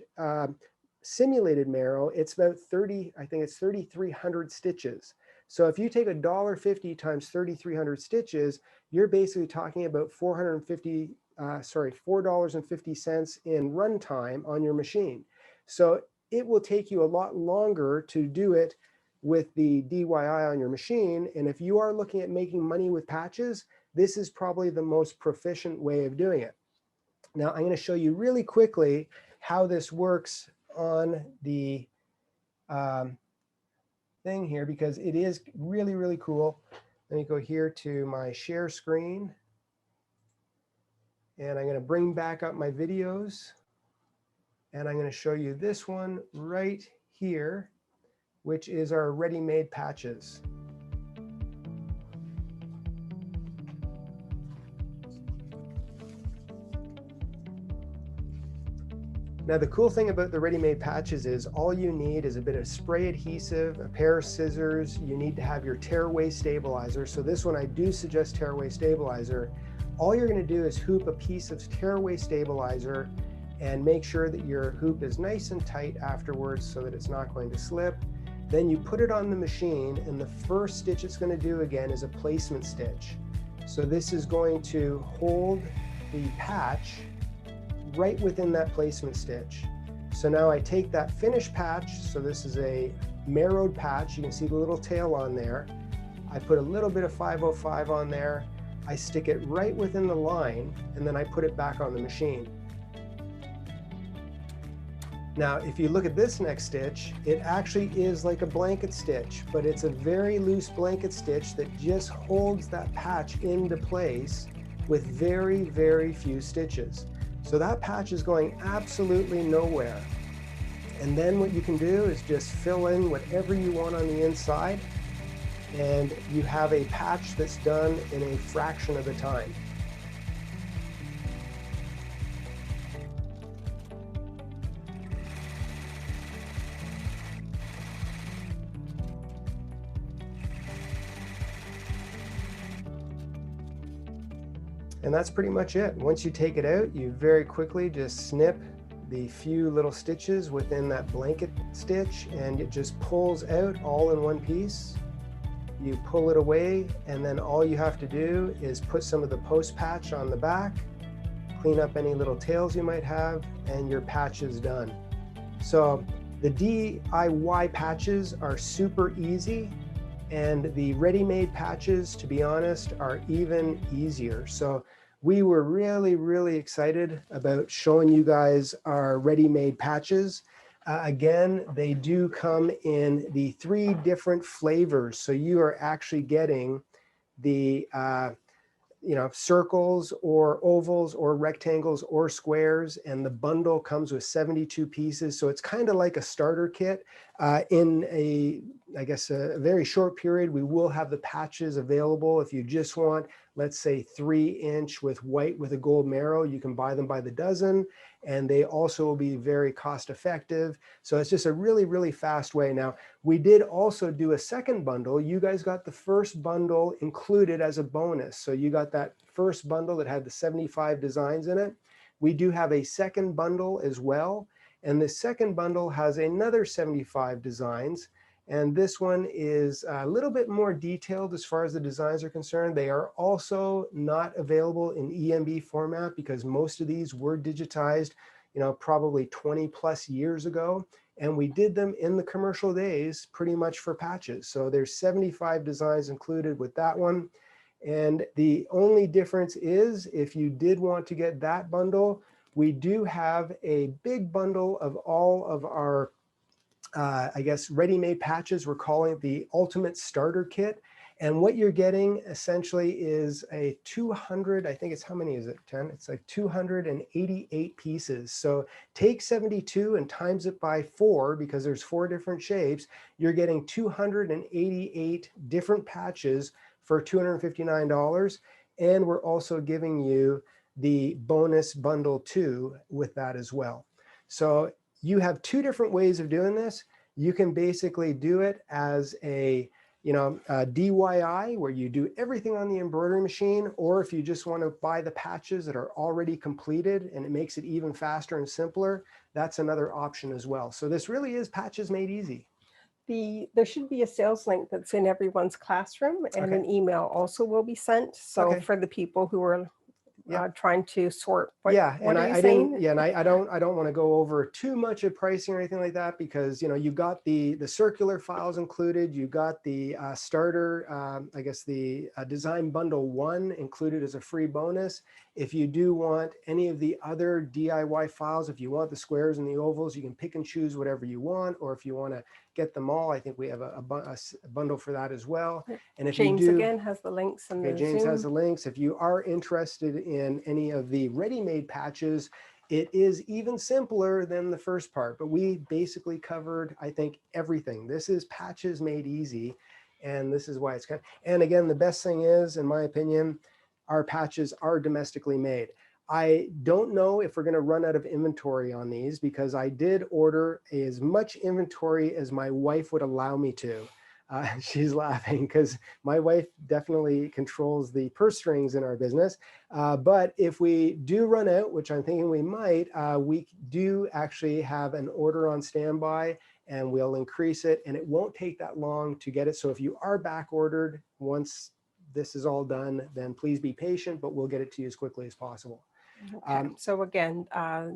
simulated Merrow, it's about 30, I think it's 3,300 stitches. So if you take $1.50 times 3,300 stitches, you're basically talking about $4.50 in runtime on your machine. So it will take you a lot longer to do it with the DIY on your machine. And if you are looking at making money with patches, this is probably the most proficient way of doing it. Now, I'm going to show you really quickly how this works on the thing here, because it is really, really cool. Let me go here to my share screen. And I'm going to bring back up my videos. And I'm going to show you this one right here, which is our ready-made patches. Now, the cool thing about the ready-made patches is all you need is a bit of spray adhesive, a pair of scissors. You need to have your tearaway stabilizer. So this one, I do suggest tearaway stabilizer. All you're going to do is hoop a piece of tearaway stabilizer and make sure that your hoop is nice and tight afterwards so that it's not going to slip. Then you put it on the machine, and the first stitch it's going to do again is a placement stitch. So this is going to hold the patch right within that placement stitch. So now I take that finished patch, so this is a marrowed patch, you can see the little tail on there. I put a little bit of 505 on there, I stick it right within the line, and then I put it back on the machine. Now, if you look at this next stitch, it actually is like a blanket stitch, but it's a very loose blanket stitch that just holds that patch into place with very, very few stitches. So that patch is going absolutely nowhere. And then what you can do is just fill in whatever you want on the inside, and you have a patch that's done in a fraction of the time. And that's pretty much it. Once you take it out, you very quickly just snip the few little stitches within that blanket stitch, and it just pulls out all in one piece. You pull it away, and then all you have to do is put some of the post patch on the back, clean up any little tails you might have, and your patch is done. So the DIY patches are super easy, and the ready-made patches, to be honest, are even easier. So we were really, really excited about showing you guys our ready-made patches. Again, they do come in the 3 different flavors. So you are actually getting the circles or ovals or rectangles or squares, and the bundle comes with 72 pieces. So it's kind of like a starter kit. In a very short period, we will have the patches available. If you just want, let's say 3-inch with white with a gold marrow, you can buy them by the dozen, and they also will be very cost effective. So it's just a really, really fast way. Now, we did also do a second bundle. You guys got the first bundle included as a bonus. So you got that first bundle that had the 75 designs in it. We do have a second bundle as well. And the second bundle has another 75 designs. And this one is a little bit more detailed as far as the designs are concerned. They are also not available in EMB format because most of these were digitized, probably 20 plus years ago. And we did them in the commercial days pretty much for patches. So there's 75 designs included with that one. And the only difference is if you did want to get that bundle, we do have a big bundle of all of our ready-made patches. We're calling it the Ultimate Starter Kit. And what you're getting essentially is a 200, I think it's, how many is it, 10? It's like 288 pieces. So take 72 and times it by 4, because there's 4 different shapes. You're getting 288 different patches for $259. And we're also giving you the bonus bundle 2 with that as well. So you have 2 different ways of doing this. You can basically do it as a DIY, where you do everything on the embroidery machine, or if you just want to buy the patches that are already completed and it makes it even faster and simpler, that's another option as well. So this really is Patches Made Easy. There should be a sales link that's in everyone's classroom, and an email also will be sent. So for the people who are trying to sort what and are you I saying? didn't, and I don't want to go over too much of pricing or anything like that, because you've got the circular files included, you got the starter, I guess the design bundle 1 included as a free bonus. If you do want any of the other DIY files, if you want the squares and the ovals, you can pick and choose whatever you want, or if you want to get them all, I think we have a bundle for that as well. And if James you do, again has the links in the James Zoom. has the links. If you are interested in any of the ready-made patches, it is even simpler than the first part, but we basically covered, I think, everything. This is Patches Made Easy, and this is why it's kind of, and again, the best thing is, in my opinion, our patches are domestically made. I don't know if we're going to run out of inventory on these, because I did order as much inventory as my wife would allow me to. She's laughing because my wife definitely controls the purse strings in our business. But if we do run out, which I'm thinking we might, we do actually have an order on standby, and we'll increase it, and it won't take that long to get it. So if you are back ordered, once this is all done, then please be patient, but we'll get it to you as quickly as possible. Okay. So again,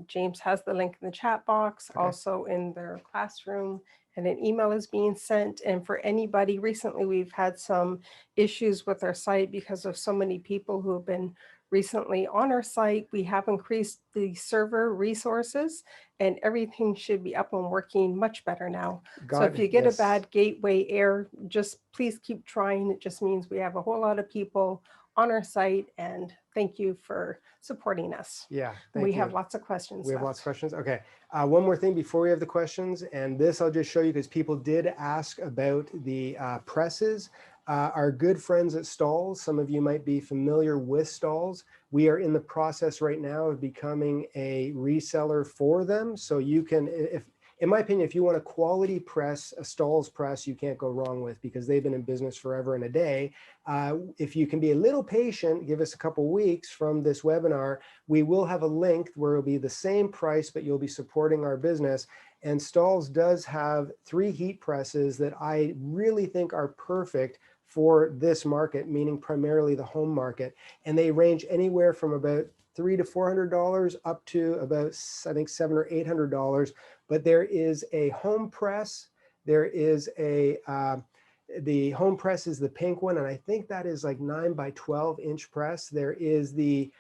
James has the link in the chat box, also in their classroom, and an email is being sent. And for anybody, recently we've had some issues with our site because of so many people who have been recently on our site. We have increased the server resources, and everything should be up and working much better now. So if you get a bad gateway error, just please keep trying. It just means we have a whole lot of people on our site, and thank you for supporting us. Yeah, we have lots of questions. We have lots of questions. Okay. One more thing before we have the questions, and this I'll just show you because people did ask about the presses. Our good friends at Stalls, some of you might be familiar with Stalls. We are in the process right now of becoming a reseller for them. So you can, in my opinion, if you want a quality press, a Stalls press, you can't go wrong with, because they've been in business forever and a day. If you can be a little patient, give us a couple weeks from this webinar, we will have a link where it'll be the same price, but you'll be supporting our business. And Stalls does have 3 heat presses that I really think are perfect for this market, meaning primarily the home market. And they range anywhere from about $300 to $400 up to about, I think, $700 or $800. But there is a home press. There is a, the home press is the pink one, and I think that is like 9 by 12 inch press. There is the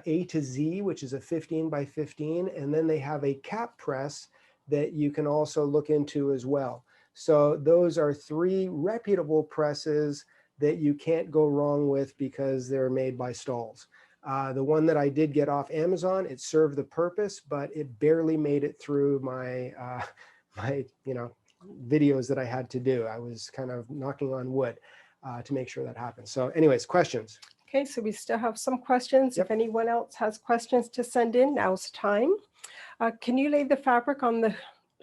A to Z, which is a 15 by 15, and then they have a cap press that you can also look into as well. So those are 3 reputable presses that you can't go wrong with because they're made by Stalls. The one that I did get off Amazon, it served the purpose, but it barely made it through my my videos that I had to do. I was kind of knocking on wood to make sure that happened. So anyways, questions. Okay, so we still have some questions. If anyone else has questions to send in, now's the time. Can you lay the fabric on the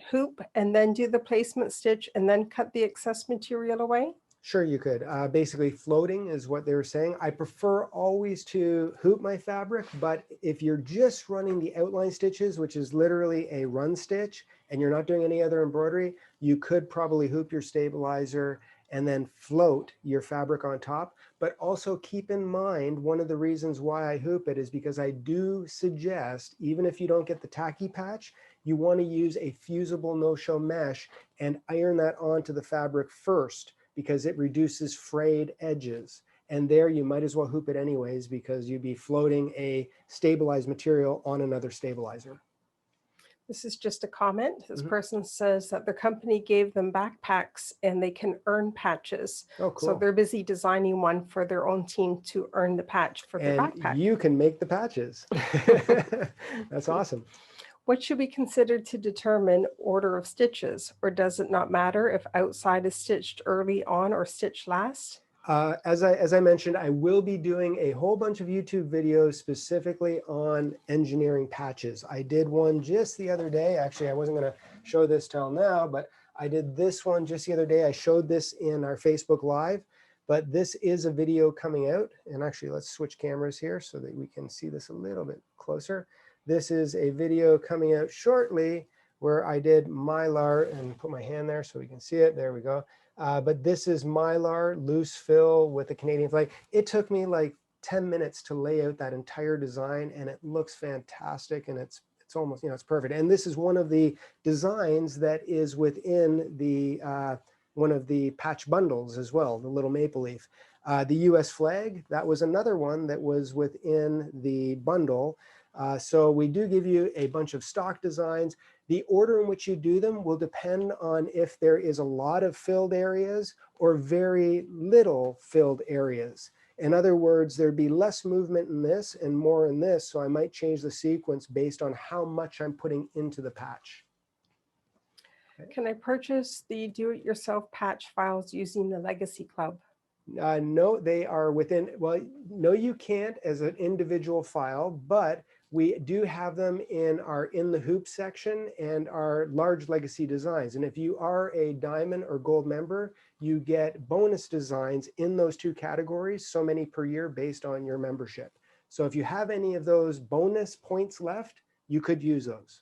hoop and then do the placement stitch and then cut the excess material away? Sure, you could. Basically, floating is what they were saying. I prefer always to hoop my fabric, but if you're just running the outline stitches, which is literally a run stitch, and you're not doing any other embroidery, you could probably hoop your stabilizer and then float your fabric on top. But also keep in mind, one of the reasons why I hoop it is because I do suggest, even if you don't get the tacky patch, you want to use a fusible no-show mesh and iron that onto the fabric first, because it reduces frayed edges. And there you might as well hoop it anyways, because you'd be floating a stabilized material on another stabilizer. This is just a comment. This Mhm. person says that their company gave them backpacks and they can earn patches. Oh, So cool. they're busy designing one for their own team to earn the patch for their And backpack. you can make the patches. That's awesome. What should be considered to determine order of stitches, or does it not matter if outside is stitched early on or stitched last? As I mentioned, I will be doing a whole bunch of YouTube videos specifically on engineering patches. I did one just the other day. Actually, I wasn't going to show this till now, but I did this one just the other day. I showed this in our Facebook Live, but this is a video coming out. And actually, let's switch cameras here so that we can see this a little bit closer. This is a video coming out shortly where I did Mylar, and put my hand there so we can see it. There we go. But this is Mylar loose fill with the Canadian flag. It took me like 10 minutes to lay out that entire design, and it looks fantastic, and it's almost, it's perfect. And this is one of the designs that is within the one of the patch bundles as well, the little maple leaf. The US flag, that was another one that was within the bundle. So we do give you a bunch of stock designs. The order in which you do them will depend on if there is a lot of filled areas or very little filled areas. In other words, there'd be less movement in this and more in this, so I might change the sequence based on how much I'm putting into the patch. Can I purchase the do-it-yourself patch files using the Legacy Club? No, they are within, well, no, you can't as an individual file, but we do have them in our In the Hoop section and our large legacy designs. And if you are a diamond or gold member, you get bonus designs in those two categories, so many per year based on your membership. So if you have any of those bonus points left, you could use those.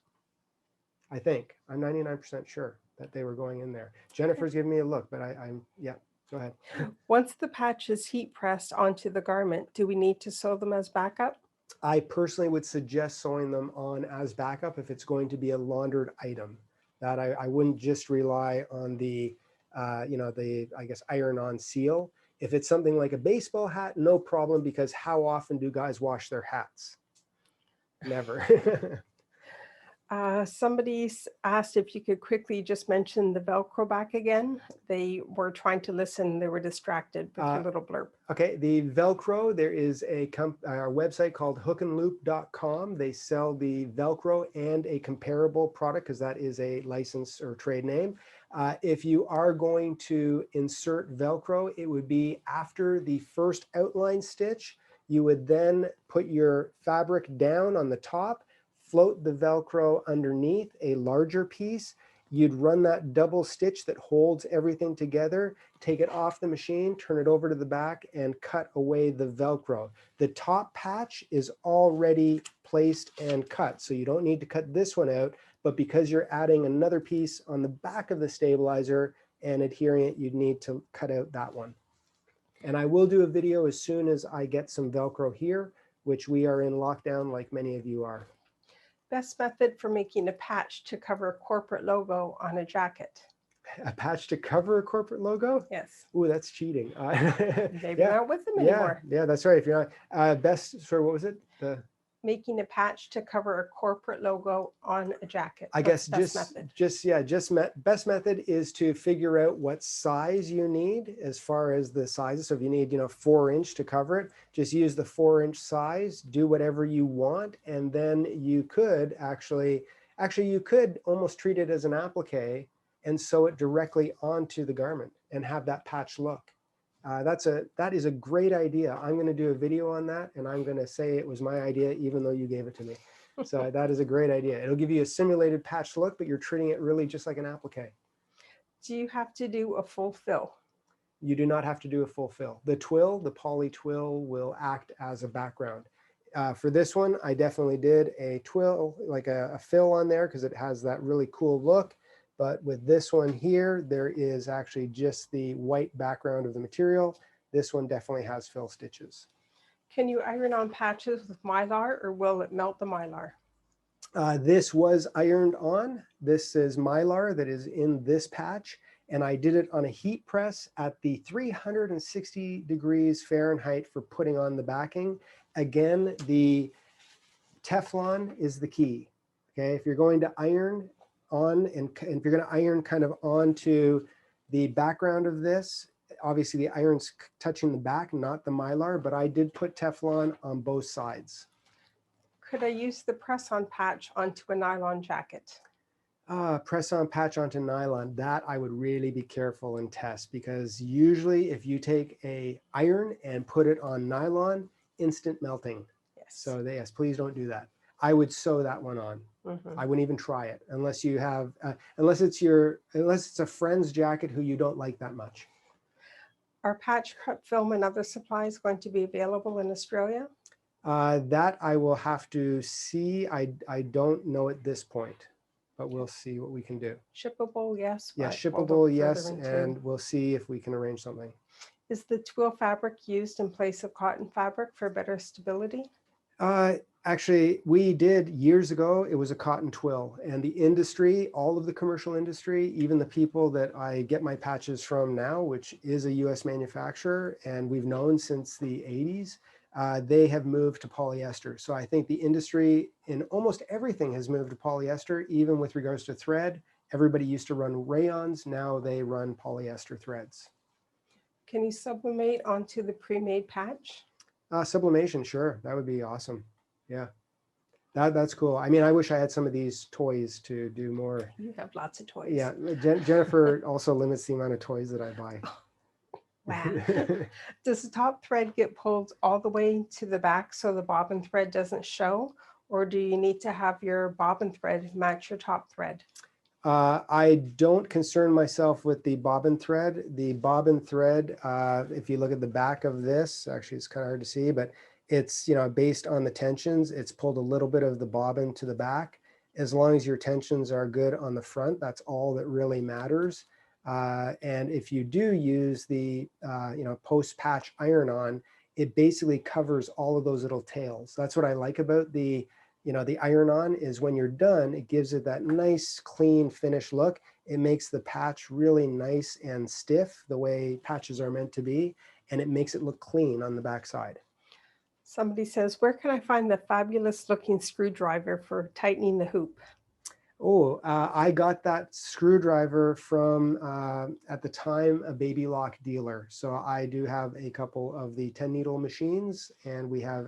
I think. I'm 99% sure that they were going in there. Jennifer's giving me a look, but I'm yeah, go ahead. Once the patch is heat pressed onto the garment, do we need to sew them as backup? I personally would suggest sewing them on as backup if it's going to be a laundered item. That I wouldn't just rely on the, I guess, iron-on seal. If it's something like a baseball hat, no problem, because how often do guys wash their hats? Never. Somebody asked if you could quickly just mention the Velcro back again. They were trying to listen. They were distracted with your little blurb. Okay, the Velcro, there is a website called hookandloop.com. They sell the Velcro and a comparable product because that is a license or trade name. If you are going to insert Velcro, it would be after the first outline stitch. You would then put your fabric down on the top, float the Velcro underneath a larger piece. You'd run that double stitch that holds everything together, take it off the machine, turn it over to the back, and cut away the Velcro. The top patch is already placed and cut, so you don't need to cut this one out, but because you're adding another piece on the back of the stabilizer and adhering it, you'd need to cut out that one. And I will do a video as soon as I get some Velcro here, which we are in lockdown like many of you are. Best method for making a patch to cover a corporate logo on a jacket. A patch to cover a corporate logo? Yes. Ooh, that's cheating. Maybe not with them anymore. Yeah, that's right. If you're not best, sorry, what was it? Making a patch to cover a corporate logo on a jacket. I guess best method is to figure out what size you need as far as the sizes. So if you need, 4-inch to cover it, just use the 4-inch size, do whatever you want. And then you could actually you could almost treat it as an applique and sew it directly onto the garment and have that patch look. That is a great idea. I'm going to do a video on that, and I'm going to say it was my idea, even though you gave it to me. So that is a great idea. It'll give you a simulated patch look, but you're treating it really just like an applique. Do you have to do a full fill? You do not have to do a full fill. The twill, the poly twill, will act as a background. For this one, I definitely did a twill, like a fill on there, because it has that really cool look. But with this one here, there is actually just the white background of the material. This one definitely has fill stitches. Can you iron on patches with Mylar, or will it melt the Mylar? This was ironed on. This is Mylar that is in this patch. And I did it on a heat press at the 360 degrees Fahrenheit for putting on the backing. Again, the Teflon is the key. Okay, if you're going to iron on and if you're going to iron kind of onto the background of this, obviously the iron's touching the back, not the Mylar, but I did put Teflon on both sides. Could I use the press-on patch onto a nylon jacket? Press on patch onto nylon, that I would really be careful and test, because usually if you take a iron and put it on nylon, instant melting. Yes. So yes, please don't do that. I would sew that one on. I wouldn't even try it unless you have, unless it's a friend's jacket who you don't like that much. Are patch cut film and other supplies going to be available in Australia? That I will have to see. I don't know at this point, but we'll see what we can do. Shippable, yes. Yeah, but we'll shippable, look yes, further into- and we'll see if we can arrange something. Is the twill fabric used in place of cotton fabric for better stability? Actually, we did years ago. It was a cotton twill, and the industry, all of the commercial industry, even the people that I get my patches from now, which is a US manufacturer, and we've known since the 80s, they have moved to polyester. So I think the industry in almost everything has moved to polyester, even with regards to thread. Everybody used to run rayons. Now they run polyester threads. Can you sublimate onto the pre-made patch? Sublimation, sure. That would be awesome. Yeah. That's cool. I mean, I wish I had some of these toys to do more. You have lots of toys. Yeah. Jennifer also limits the amount of toys that I buy. Wow. Does the top thread get pulled all the way to the back so the bobbin thread doesn't show? Or do you need to have your bobbin thread match your top thread? I don't concern myself with the bobbin thread. The bobbin thread, if you look at the back of this, actually it's kind of hard to see, but it's, based on the tensions, it's pulled a little bit of the bobbin to the back. As long as your tensions are good on the front, that's all that really matters. And if you do use the, post-patch iron-on, it basically covers all of those little tails. That's what I like about the iron-on, is when you're done, it gives it that nice, clean, finished look. It makes the patch really nice and stiff, the way patches are meant to be, and it makes it look clean on the backside. Somebody says, where can I find the fabulous looking screwdriver for tightening the hoop? Oh, I got that screwdriver from, at the time, a Baby Lock dealer. So I do have a couple of the 10 needle machines, and we have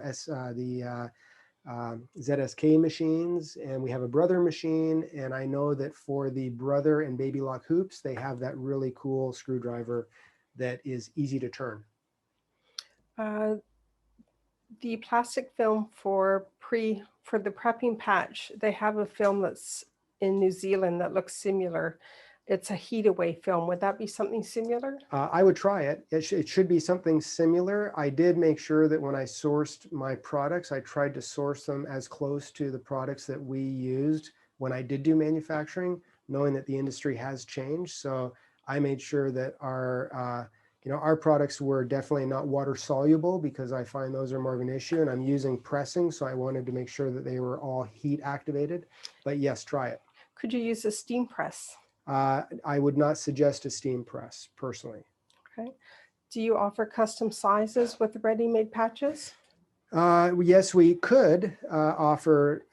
ZSK machines, and we have a Brother machine. And I know that for the Brother and Baby Lock hoops, they have that really cool screwdriver that is easy to turn. The plastic film for the prepping patch, they have a film that's in New Zealand that looks similar. It's a heat away film. Would that be something similar? I would try it. It should be something similar. I did make sure that when I sourced my products, I tried to source them as close to the products that we used when I did do manufacturing, knowing that the industry has changed. So I made sure that our products were definitely not water soluble, because I find those are more of an issue, and I'm using pressing. So I wanted to make sure that they were all heat activated. But yes, try it. Could you use a steam press? I would not suggest a steam press personally. Okay. Do you offer custom sizes with ready-made patches? Yes, we could offer,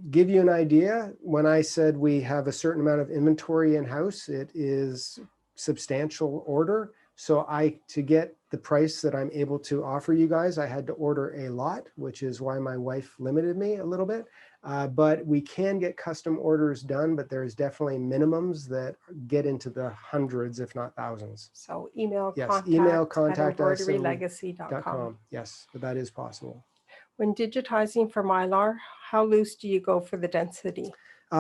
give you an idea. When I said we have a certain amount of inventory in-house, it is substantial order. So to get the price that I'm able to offer you guys, I had to order a lot, which is why my wife limited me a little bit. But we can get custom orders done, but there's definitely minimums that get into the hundreds, if not thousands. So email contact us at embroiderylegacy.com. Yes, but that is possible. When digitizing for Mylar, how loose do you go for the density?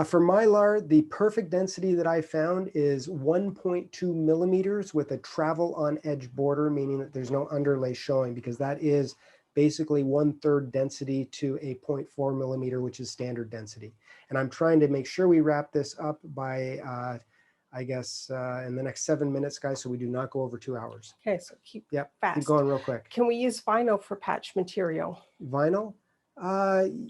For Mylar, the perfect density that I found is 1.2 millimeters with a travel on edge border, meaning that there's no underlay showing, because that is basically 1/3 density to a 0.4 millimeter, which is standard density. And I'm trying to make sure we wrap this up by, I guess, in the next 7 minutes, guys, so we do not go over 2 hours. Okay, so keep Yep, fast. keep going real quick. Can we use vinyl for patch material? Vinyl?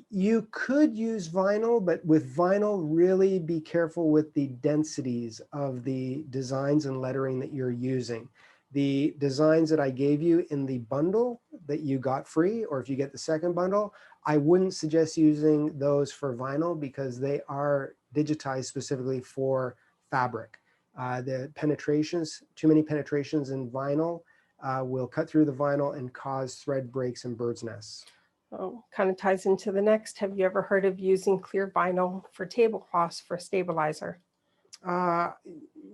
You could use vinyl, but with vinyl, really be careful with the densities of the designs and lettering that you're using. The designs that I gave you in the bundle that you got free, or if you get the second bundle, I wouldn't suggest using those for vinyl because they are digitized specifically for fabric. The penetrations, too many penetrations in vinyl will cut through the vinyl and cause thread breaks and bird's nests. Oh, kind of ties into the next. Have you ever heard of using clear vinyl for tablecloths for stabilizer? Uh,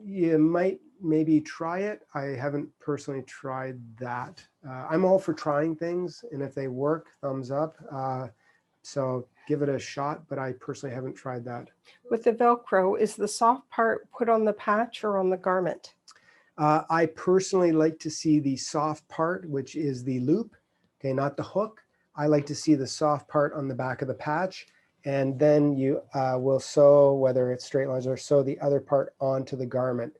you might maybe try it. I haven't personally tried that. I'm all for trying things, and if they work, thumbs up. So give it a shot, but I personally haven't tried that. With the Velcro, is the soft part put on the patch or on the garment? I personally like to see the soft part, which is the loop, okay, not the hook. I like to see the soft part on the back of the patch, and then you will sew, whether it's straight lines or sew the other part onto the garment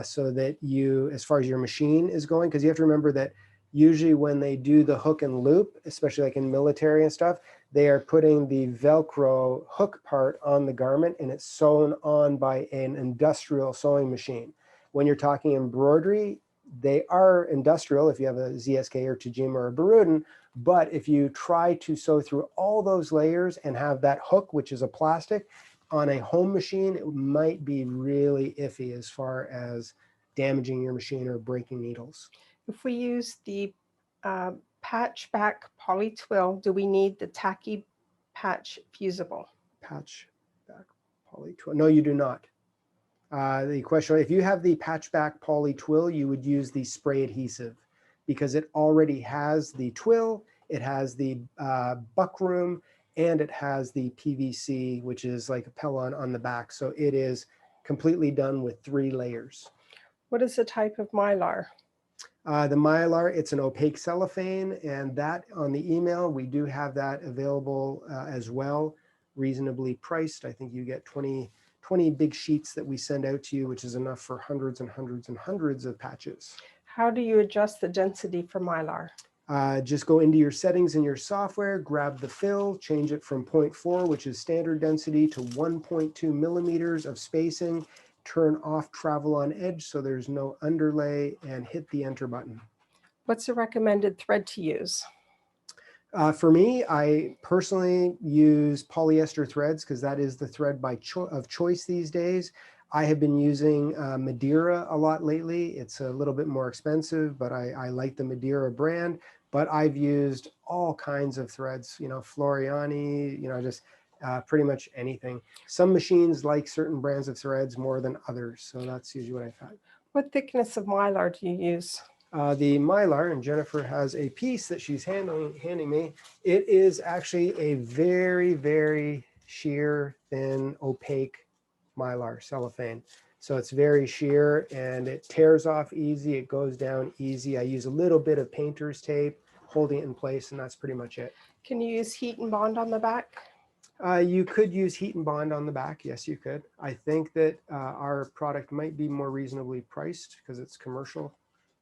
so that you, as far as your machine is going, because you have to remember that usually when they do the hook and loop, especially like in military and stuff, they are putting the Velcro hook part on the garment and it's sewn on by an industrial sewing machine. When you're talking embroidery, they are industrial if you have a ZSK or Tajima or a Baruden, but if you try to sew through all those layers and have that hook, which is a plastic, on a home machine, it might be really iffy as far as damaging your machine or breaking needles. If we use the patch back poly twill, do we need the tacky patch fusible? Patch back poly twill. No, you do not. The question, if you have the patchback poly twill, you would use the spray adhesive because it already has the twill, it has the buckram, and it has the PVC, which is like a Pellon on the back. So it is completely done with 3 layers. What is the type of Mylar? The Mylar, it's an opaque cellophane, and that on the email, we do have that available as well, reasonably priced. I think you get 20 big sheets that we send out to you, which is enough for hundreds and hundreds and hundreds of patches. How do you adjust the density for Mylar? Just go into your settings in your software, grab the fill, change it from 0.4, which is standard density, to 1.2 millimeters of spacing, turn off travel on edge so there's no underlay, and hit the enter button. What's the recommended thread to use? For me, I personally use polyester threads because that is the thread of choice these days. I have been using Madeira a lot lately. It's a little bit more expensive, but I like the Madeira brand. But I've used all kinds of threads, Floriani, just pretty much anything. Some machines like certain brands of threads more than others. So that's usually what I've had. What thickness of Mylar do you use? The Mylar, and Jennifer has a piece that she's handing me. It is actually a very, very sheer, thin, opaque Mylar cellophane. So it's very sheer and it tears off easy. It goes down easy. I use a little bit of painter's tape holding it in place, and that's pretty much it. Can you use heat and bond on the back? You could use heat and bond on the back. Yes, you could. I think that our product might be more reasonably priced because it's commercial.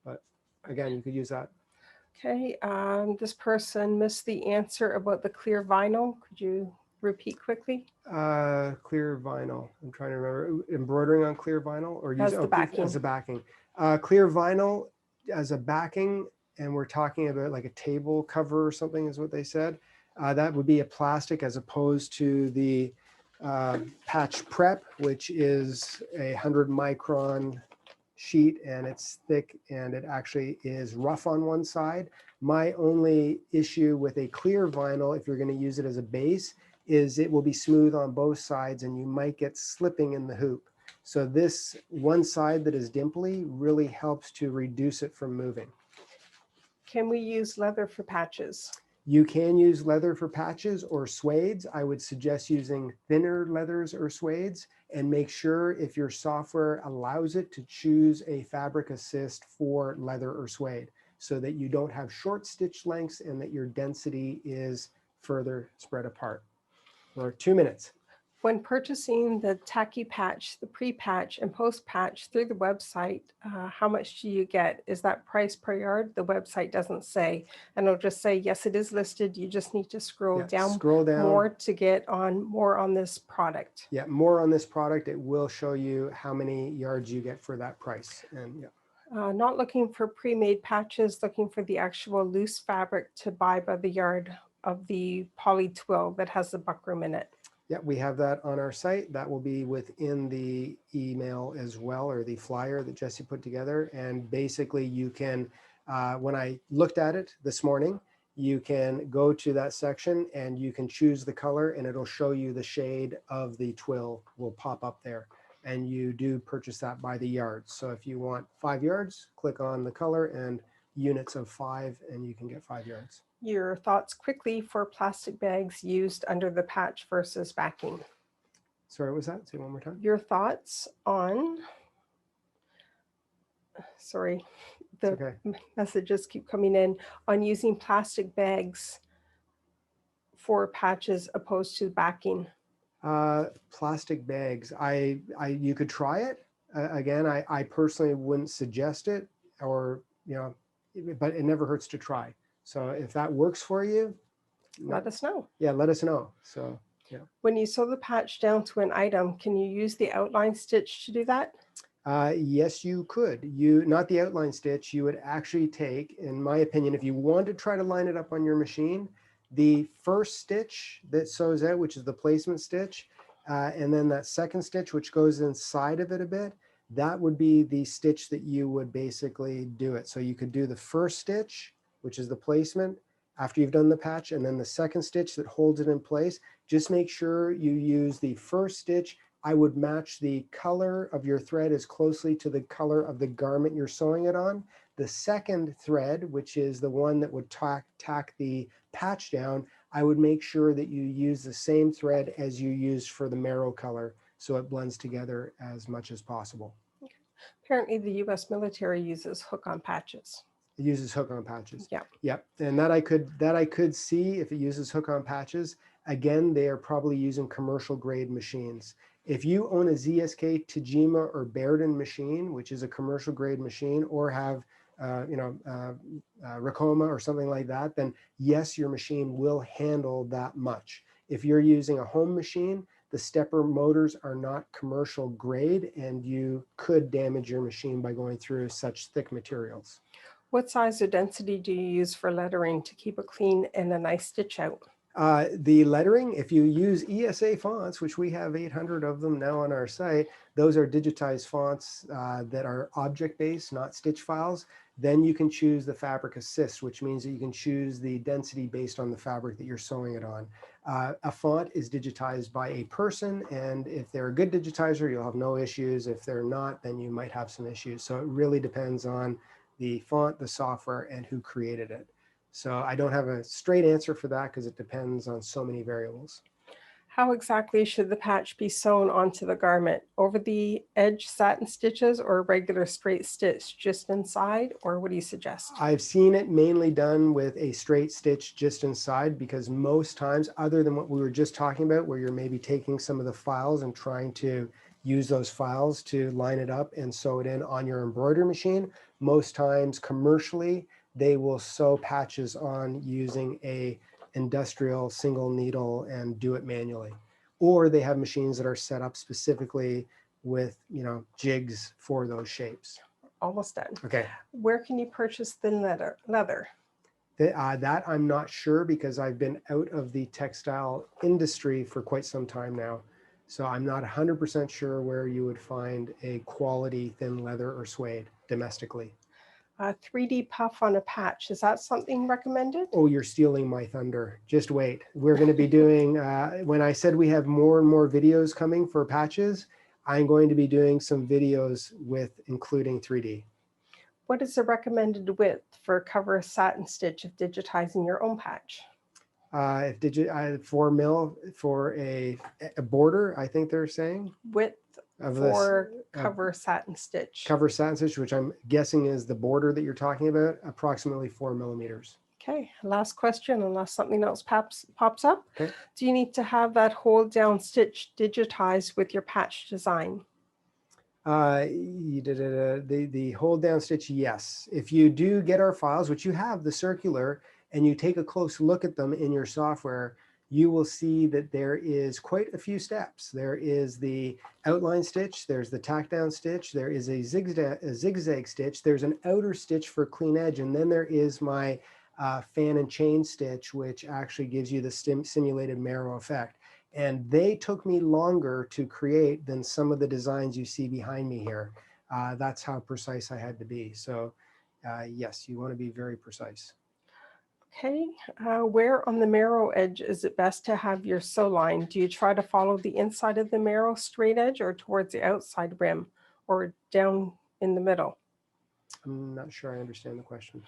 But again, you could use that. Okay, this person missed the answer about the clear vinyl. Could you repeat quickly? Clear vinyl. I'm trying to remember. Embroidering on clear vinyl or use As the backing. As a backing. Clear vinyl as a backing, and we're talking about like a table cover or something is what they said. That would be a plastic as opposed to the patch prep, which is 100 micron sheet, and it's thick and it actually is rough on one side. My only issue with a clear vinyl, if you're going to use it as a base, is it will be smooth on both sides and you might get slipping in the hoop. So this one side that is dimply really helps to reduce it from moving. Can we use leather for patches? You can use leather for patches or suedes. I would suggest using thinner leathers or suedes, and make sure if your software allows it to choose a fabric assist for leather or suede so that you don't have short stitch lengths and that your density is further spread apart. For 2 minutes. When purchasing the tacky patch, the pre-patch and post-patch through the website, how much do you get? Is that price per yard? The website doesn't say, and it'll just say, yes, it is listed. You just need to scroll down more to get more on this product. Yeah, more on this product. It will show you how many yards you get for that price. And yeah. Not looking for pre-made patches, looking for the actual loose fabric to buy by the yard. of the poly twill that has the buckram in it? Yeah, we have that on our site. That will be within the email as well, or the flyer that Jesse put together. And basically you can, when I looked at it this morning, you can go to that section and you can choose the color and it'll show you the shade of the twill will pop up there. And you do purchase that by the yards. So if you want 5 yards, click on the color and units of 5 and you can get 5 yards. Your thoughts quickly for plastic bags used under the patch versus backing. Sorry, what was that? Say it one more time. Your thoughts on, sorry, the Okay. messages keep coming in, on using plastic bags for patches opposed to backing. Plastic bags. You could try it. Again, I personally wouldn't suggest it, or but it never hurts to try. So if that works for you, Let us know. yeah, let us know. So yeah. When you sew the patch down to an item, can you use the outline stitch to do that? Yes, you could. Not the outline stitch. You would actually take, in my opinion, if you want to try to line it up on your machine, the first stitch that sews out, which is the placement stitch, and then that second stitch, which goes inside of it a bit, that would be the stitch that you would basically do it. So you could do the first stitch, which is the placement, after you've done the patch, and then the second stitch that holds it in place. Just make sure you use the first stitch. I would match the color of your thread as closely to the color of the garment you're sewing it on. The second thread, which is the one that would tack the patch down, I would make sure that you use the same thread as you used for the Merrow color, so it blends together as much as possible. Apparently the US military uses hook-on patches. It uses hook-on patches. Yeah. Yep. And that I could see if it uses hook-on patches. Again, they are probably using commercial grade machines. If you own a ZSK Tajima or Bairden machine, which is a commercial grade machine, or have Racoma or something like that, then yes, your machine will handle that much. If you're using a home machine, the stepper motors are not commercial grade, and you could damage your machine by going through such thick materials. What size or density do you use for lettering to keep it clean and a nice stitch out? The lettering, if you use ESA fonts, which we have 800 of them now on our site, those are digitized fonts that are object-based, not stitch files. Then you can choose the fabric assist, which means that you can choose the density based on the fabric that you're sewing it on. A font is digitized by a person, and if they're a good digitizer, you'll have no issues. If they're not, then you might have some issues. So it really depends on the font, the software, and who created it. So I don't have a straight answer for that because it depends on so many variables. How exactly should the patch be sewn onto the garment? Over the edge satin stitches or a regular straight stitch just inside, or what do you suggest? I've seen it mainly done with a straight stitch just inside, because most times, other than what we were just talking about, where you're maybe taking some of the files and trying to use those files to line it up and sew it in on your embroidery machine, most times commercially, they will sew patches on using a industrial single needle and do it manually. Or they have machines that are set up specifically with, jigs for those shapes. Almost done. Okay. Where can you purchase thin leather? That I'm not sure, because I've been out of the textile industry for quite some time now. So I'm not 100% sure where you would find a quality thin leather or suede domestically. 3D puff on a patch, is that something recommended? Oh, you're stealing my thunder. Just wait. We're going to be doing, when I said we have more and more videos coming for patches, I'm going to be doing some videos with including 3D. What is the recommended width for a cover satin stitch if digitizing your own patch? 4 mil for a border, I think they're saying. Width for cover satin stitch. Cover satin stitch, which I'm guessing is the border that you're talking about, approximately 4 millimeters. Okay, last question, unless something else pops up. Okay. Do you need to have that hold down stitch digitized with your patch design? The hold down stitch, yes. If you do get our files, which you have, the circular, and you take a close look at them in your software, you will see that there is quite a few steps. There is the outline stitch, there's the tack down stitch, there is a zigzag stitch, there's an outer stitch for clean edge, and then there is my fan and chain stitch, which actually gives you the simulated Merrow effect. And they took me longer to create than some of the designs you see behind me here. That's how precise I had to be. So yes, you want to be very precise. Okay, where on the Merrow edge is it best to have your sew line? Do you try to follow the inside of the Merrow straight edge or towards the outside rim or down in the middle? I'm not sure I understand the question.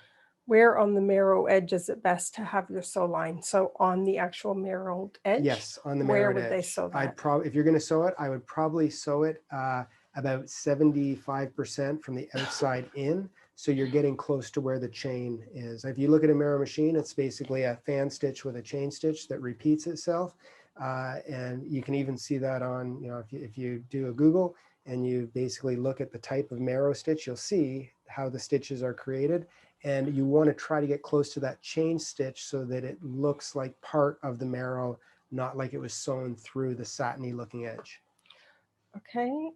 Where on the Merrow edge is it best to have your sew line? So on the actual Merrowed edge? Yes, on the Where Merrowed would edge. they sew that? I'd probably, if you're going to sew it, I would probably sew it about 75% from the outside in. So you're getting close to where the chain is. If you look at a Merrow machine, it's basically a fan stitch with a chain stitch that repeats itself. And you can even see that on, you know, if you do a Google and you basically look at the type of Merrow stitch, you'll see how the stitches are created. And you want to try to get close to that chain stitch so that it looks like part of the Merrow, not like it was sewn through the satiny looking edge. Okay,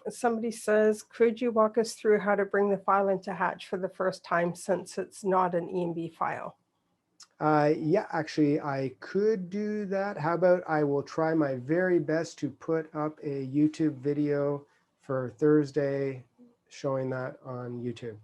somebody says, could you walk us through how to bring the file into Hatch for the first time since it's not an EMB file? Yeah, actually, I could do that. How about I will try my very best to put up a YouTube video for Thursday showing that on YouTube.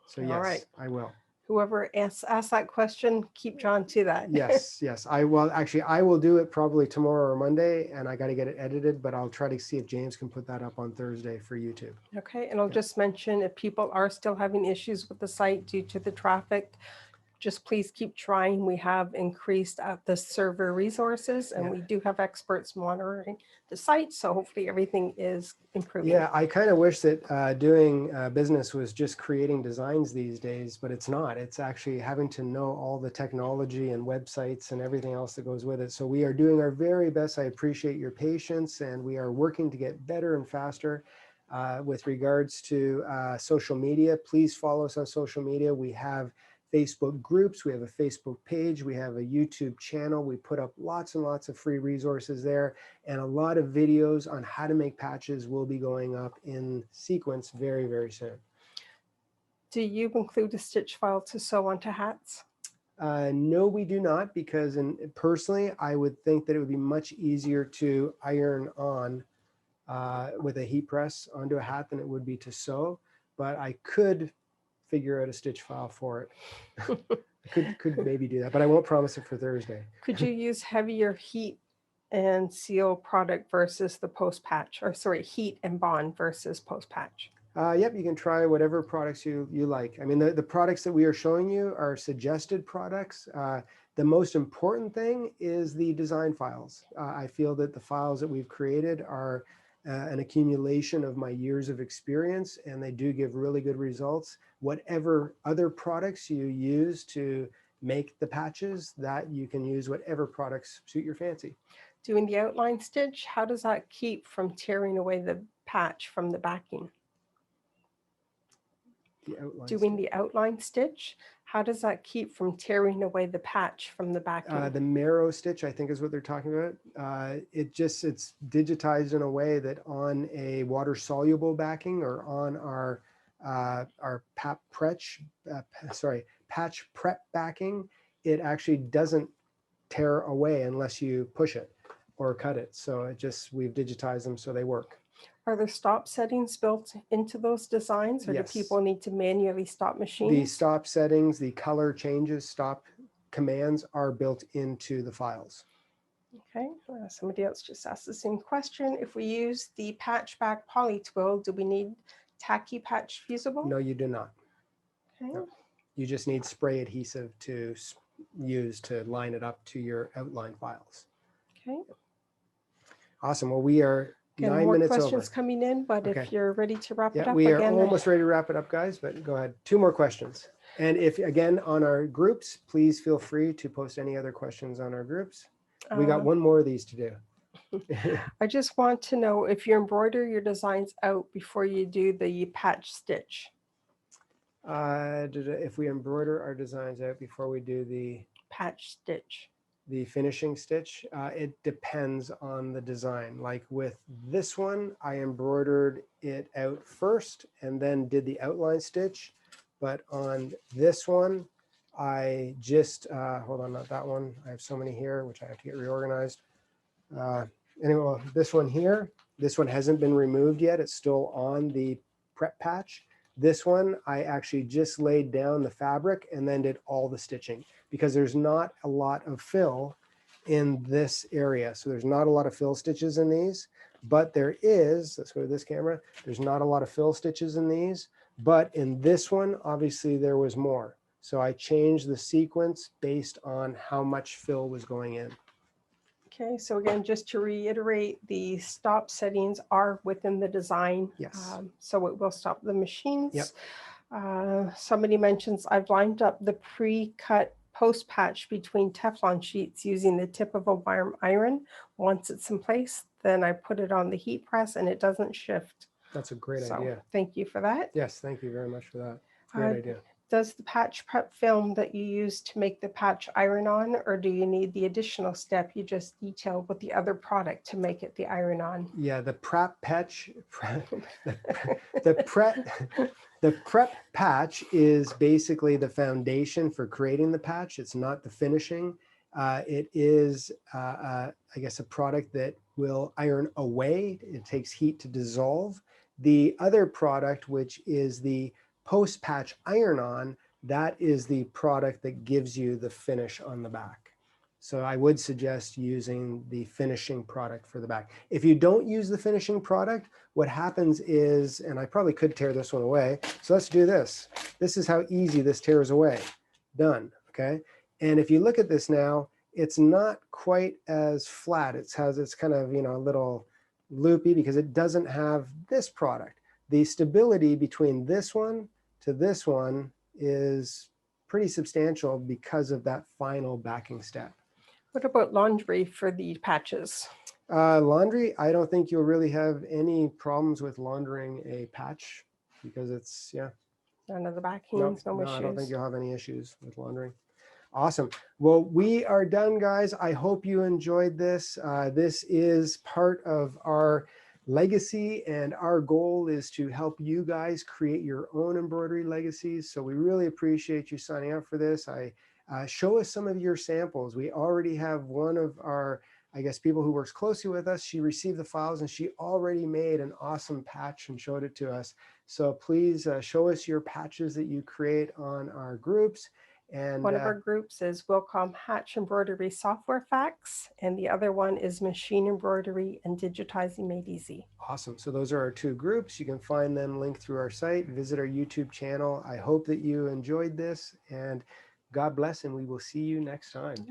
So yes, All right. I will. Whoever asked that question, keep John to that. Yes, yes. I will actually, I will do it probably tomorrow or Monday, and I got to get it edited, but I'll try to see if James can put that up on Thursday for YouTube. Okay, and I'll just mention if people are still having issues with the site due to the traffic, just please keep trying. We have increased the server resources and we do have experts monitoring the site. So hopefully everything is improving. Yeah, I kind of wish that doing business was just creating designs these days, but it's not. It's actually having to know all the technology and websites and everything else that goes with it. So we are doing our very best. I appreciate your patience, and we are working to get better and faster. With regards to social media, please follow us on social media. We have Facebook groups, we have a Facebook page, we have a YouTube channel. We put up lots and lots of free resources there, and a lot of videos on how to make patches will be going up in sequence very, very soon. Do you include a stitch file to sew onto hats? No, we do not, because personally, I would think that it would be much easier to iron on with a heat press onto a hat than it would be to sew, but I could figure out a stitch file for it. I could maybe do that, but I won't promise it for Thursday. Could you use heavier heat and seal product versus the post patch, or sorry, heat and bond versus post patch? Yep, you can try whatever products you like. I mean, the products that we are showing you are suggested products. The most important thing is the design files. I feel that the files that we've created are an accumulation of my years of experience, and they do give really good results. Whatever other products you use to make the patches, that you can use whatever products suit your fancy. Doing the outline stitch, how does that keep from tearing away the patch from the backing? Doing the outline stitch, how does that keep from tearing away the patch from the backing? The Merrow stitch, I think, is what they're talking about. It's digitized in a way that on a water soluble backing or on our patch prep backing, it actually doesn't tear away unless you push it or cut it. So we've digitized them so they work. Are there stop settings built into those designs, or Yes. do people need to manually stop machines? The stop settings, the color changes, stop commands are built into the files. Okay, somebody else just asked the same question. If we use the patch back poly twill, do we need tacky patch fusible? No, you do not. Okay. No. You just need spray adhesive to use to line it up to your outline files. Okay. Awesome. Well, we are Again, 9 more minutes questions over. coming in, but Okay. if you're ready to wrap it Yeah, up we are again. almost ready to wrap it up, guys, but go ahead. 2 more questions. And if, again, on our groups, please feel free to post any other questions on our groups. We got one more of these to do. I just want to know if you embroider your designs out before you do the patch stitch. If we embroider our designs out before we do the patch stitch, the finishing stitch, it depends on the design. Like with this one, I embroidered it out first and then did the outline stitch. But on this one, I just, hold on, not that one. I have so many here, which I have to get reorganized. Anyway, well, this one here, this one hasn't been removed yet. It's still on the prep patch. This one, I actually just laid down the fabric and then did all the stitching because there's not a lot of fill in this area. So there's not a lot of fill stitches in these, but there is, let's go to this camera. There's not a lot of fill stitches in these, but in this one, obviously there was more. So I changed the sequence based on how much fill was going in. Okay, so again, just to reiterate, the stop settings are within the design. Yes. So it will stop the machines. Yep. Somebody mentions I've lined up the pre-cut post patch between Teflon sheets using the tip of a wire iron. Once it's in place, then I put it on the heat press and it doesn't shift. That's a great So idea. thank you for that. Yes, thank you very much for that. Great idea. Does the patch prep film that you use to make the patch iron on, or do you need the additional step you just detailed with the other product to make it the iron on? Yeah, the prep patch, the prep patch is basically the foundation for creating the patch. It's not the finishing. It is, I guess, a product that will iron away. It takes heat to dissolve. The other product, which is the post-patch iron-on, that is the product that gives you the finish on the back. So I would suggest using the finishing product for the back. If you don't use the finishing product, what happens is, and I probably could tear this one away, so let's do this. This is how easy this tears away. Done, okay? And if you look at this now, it's not quite as flat. It's kind of, you know, a little loopy because it doesn't have this product. The stability between this one to this one is pretty substantial because of that final backing step. What about laundry for the patches? Laundry, I don't think you'll really have any problems with laundering a patch because it's, yeah. None of the backings, no issues? I don't think you'll have any issues with laundering. Awesome. Well, we are done, guys. I hope you enjoyed this. This is part of our legacy, and our goal is to help you guys create your own embroidery legacies. So we really appreciate you signing up for this. Show us some of your samples. We already have one of our, I guess, people who works closely with us. She received the files and she already made an awesome patch and showed it to us. So please show us your patches that you create on our groups. And one of our groups is Wilcom Hatch Embroidery Software Facts, and the other one is Machine Embroidery and Digitizing Made Easy. Awesome. So those are our two groups. You can find them linked through our site. Visit our YouTube channel. I hope that you enjoyed this, and God bless, and we will see you next time.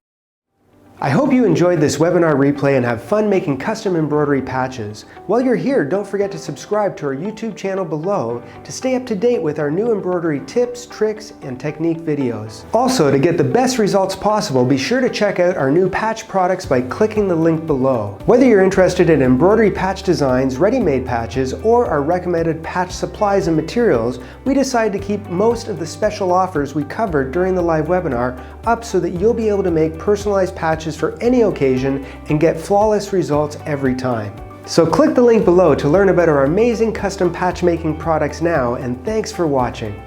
I hope you enjoyed this webinar replay and have fun making custom embroidery patches. While you're here, don't forget to subscribe to our YouTube channel below to stay up to date with our new embroidery tips, tricks, and technique videos. Also, to get the best results possible, be sure to check out our new patch products by clicking the link below. Whether you're interested in embroidery patch designs, ready-made patches, or our recommended patch supplies and materials, we decided to keep most of the special offers we covered during the live webinar up so that you'll be able to make personalized patches for any occasion and get flawless results every time. So click the link below to learn about our amazing custom patch making products now, and thanks for watching.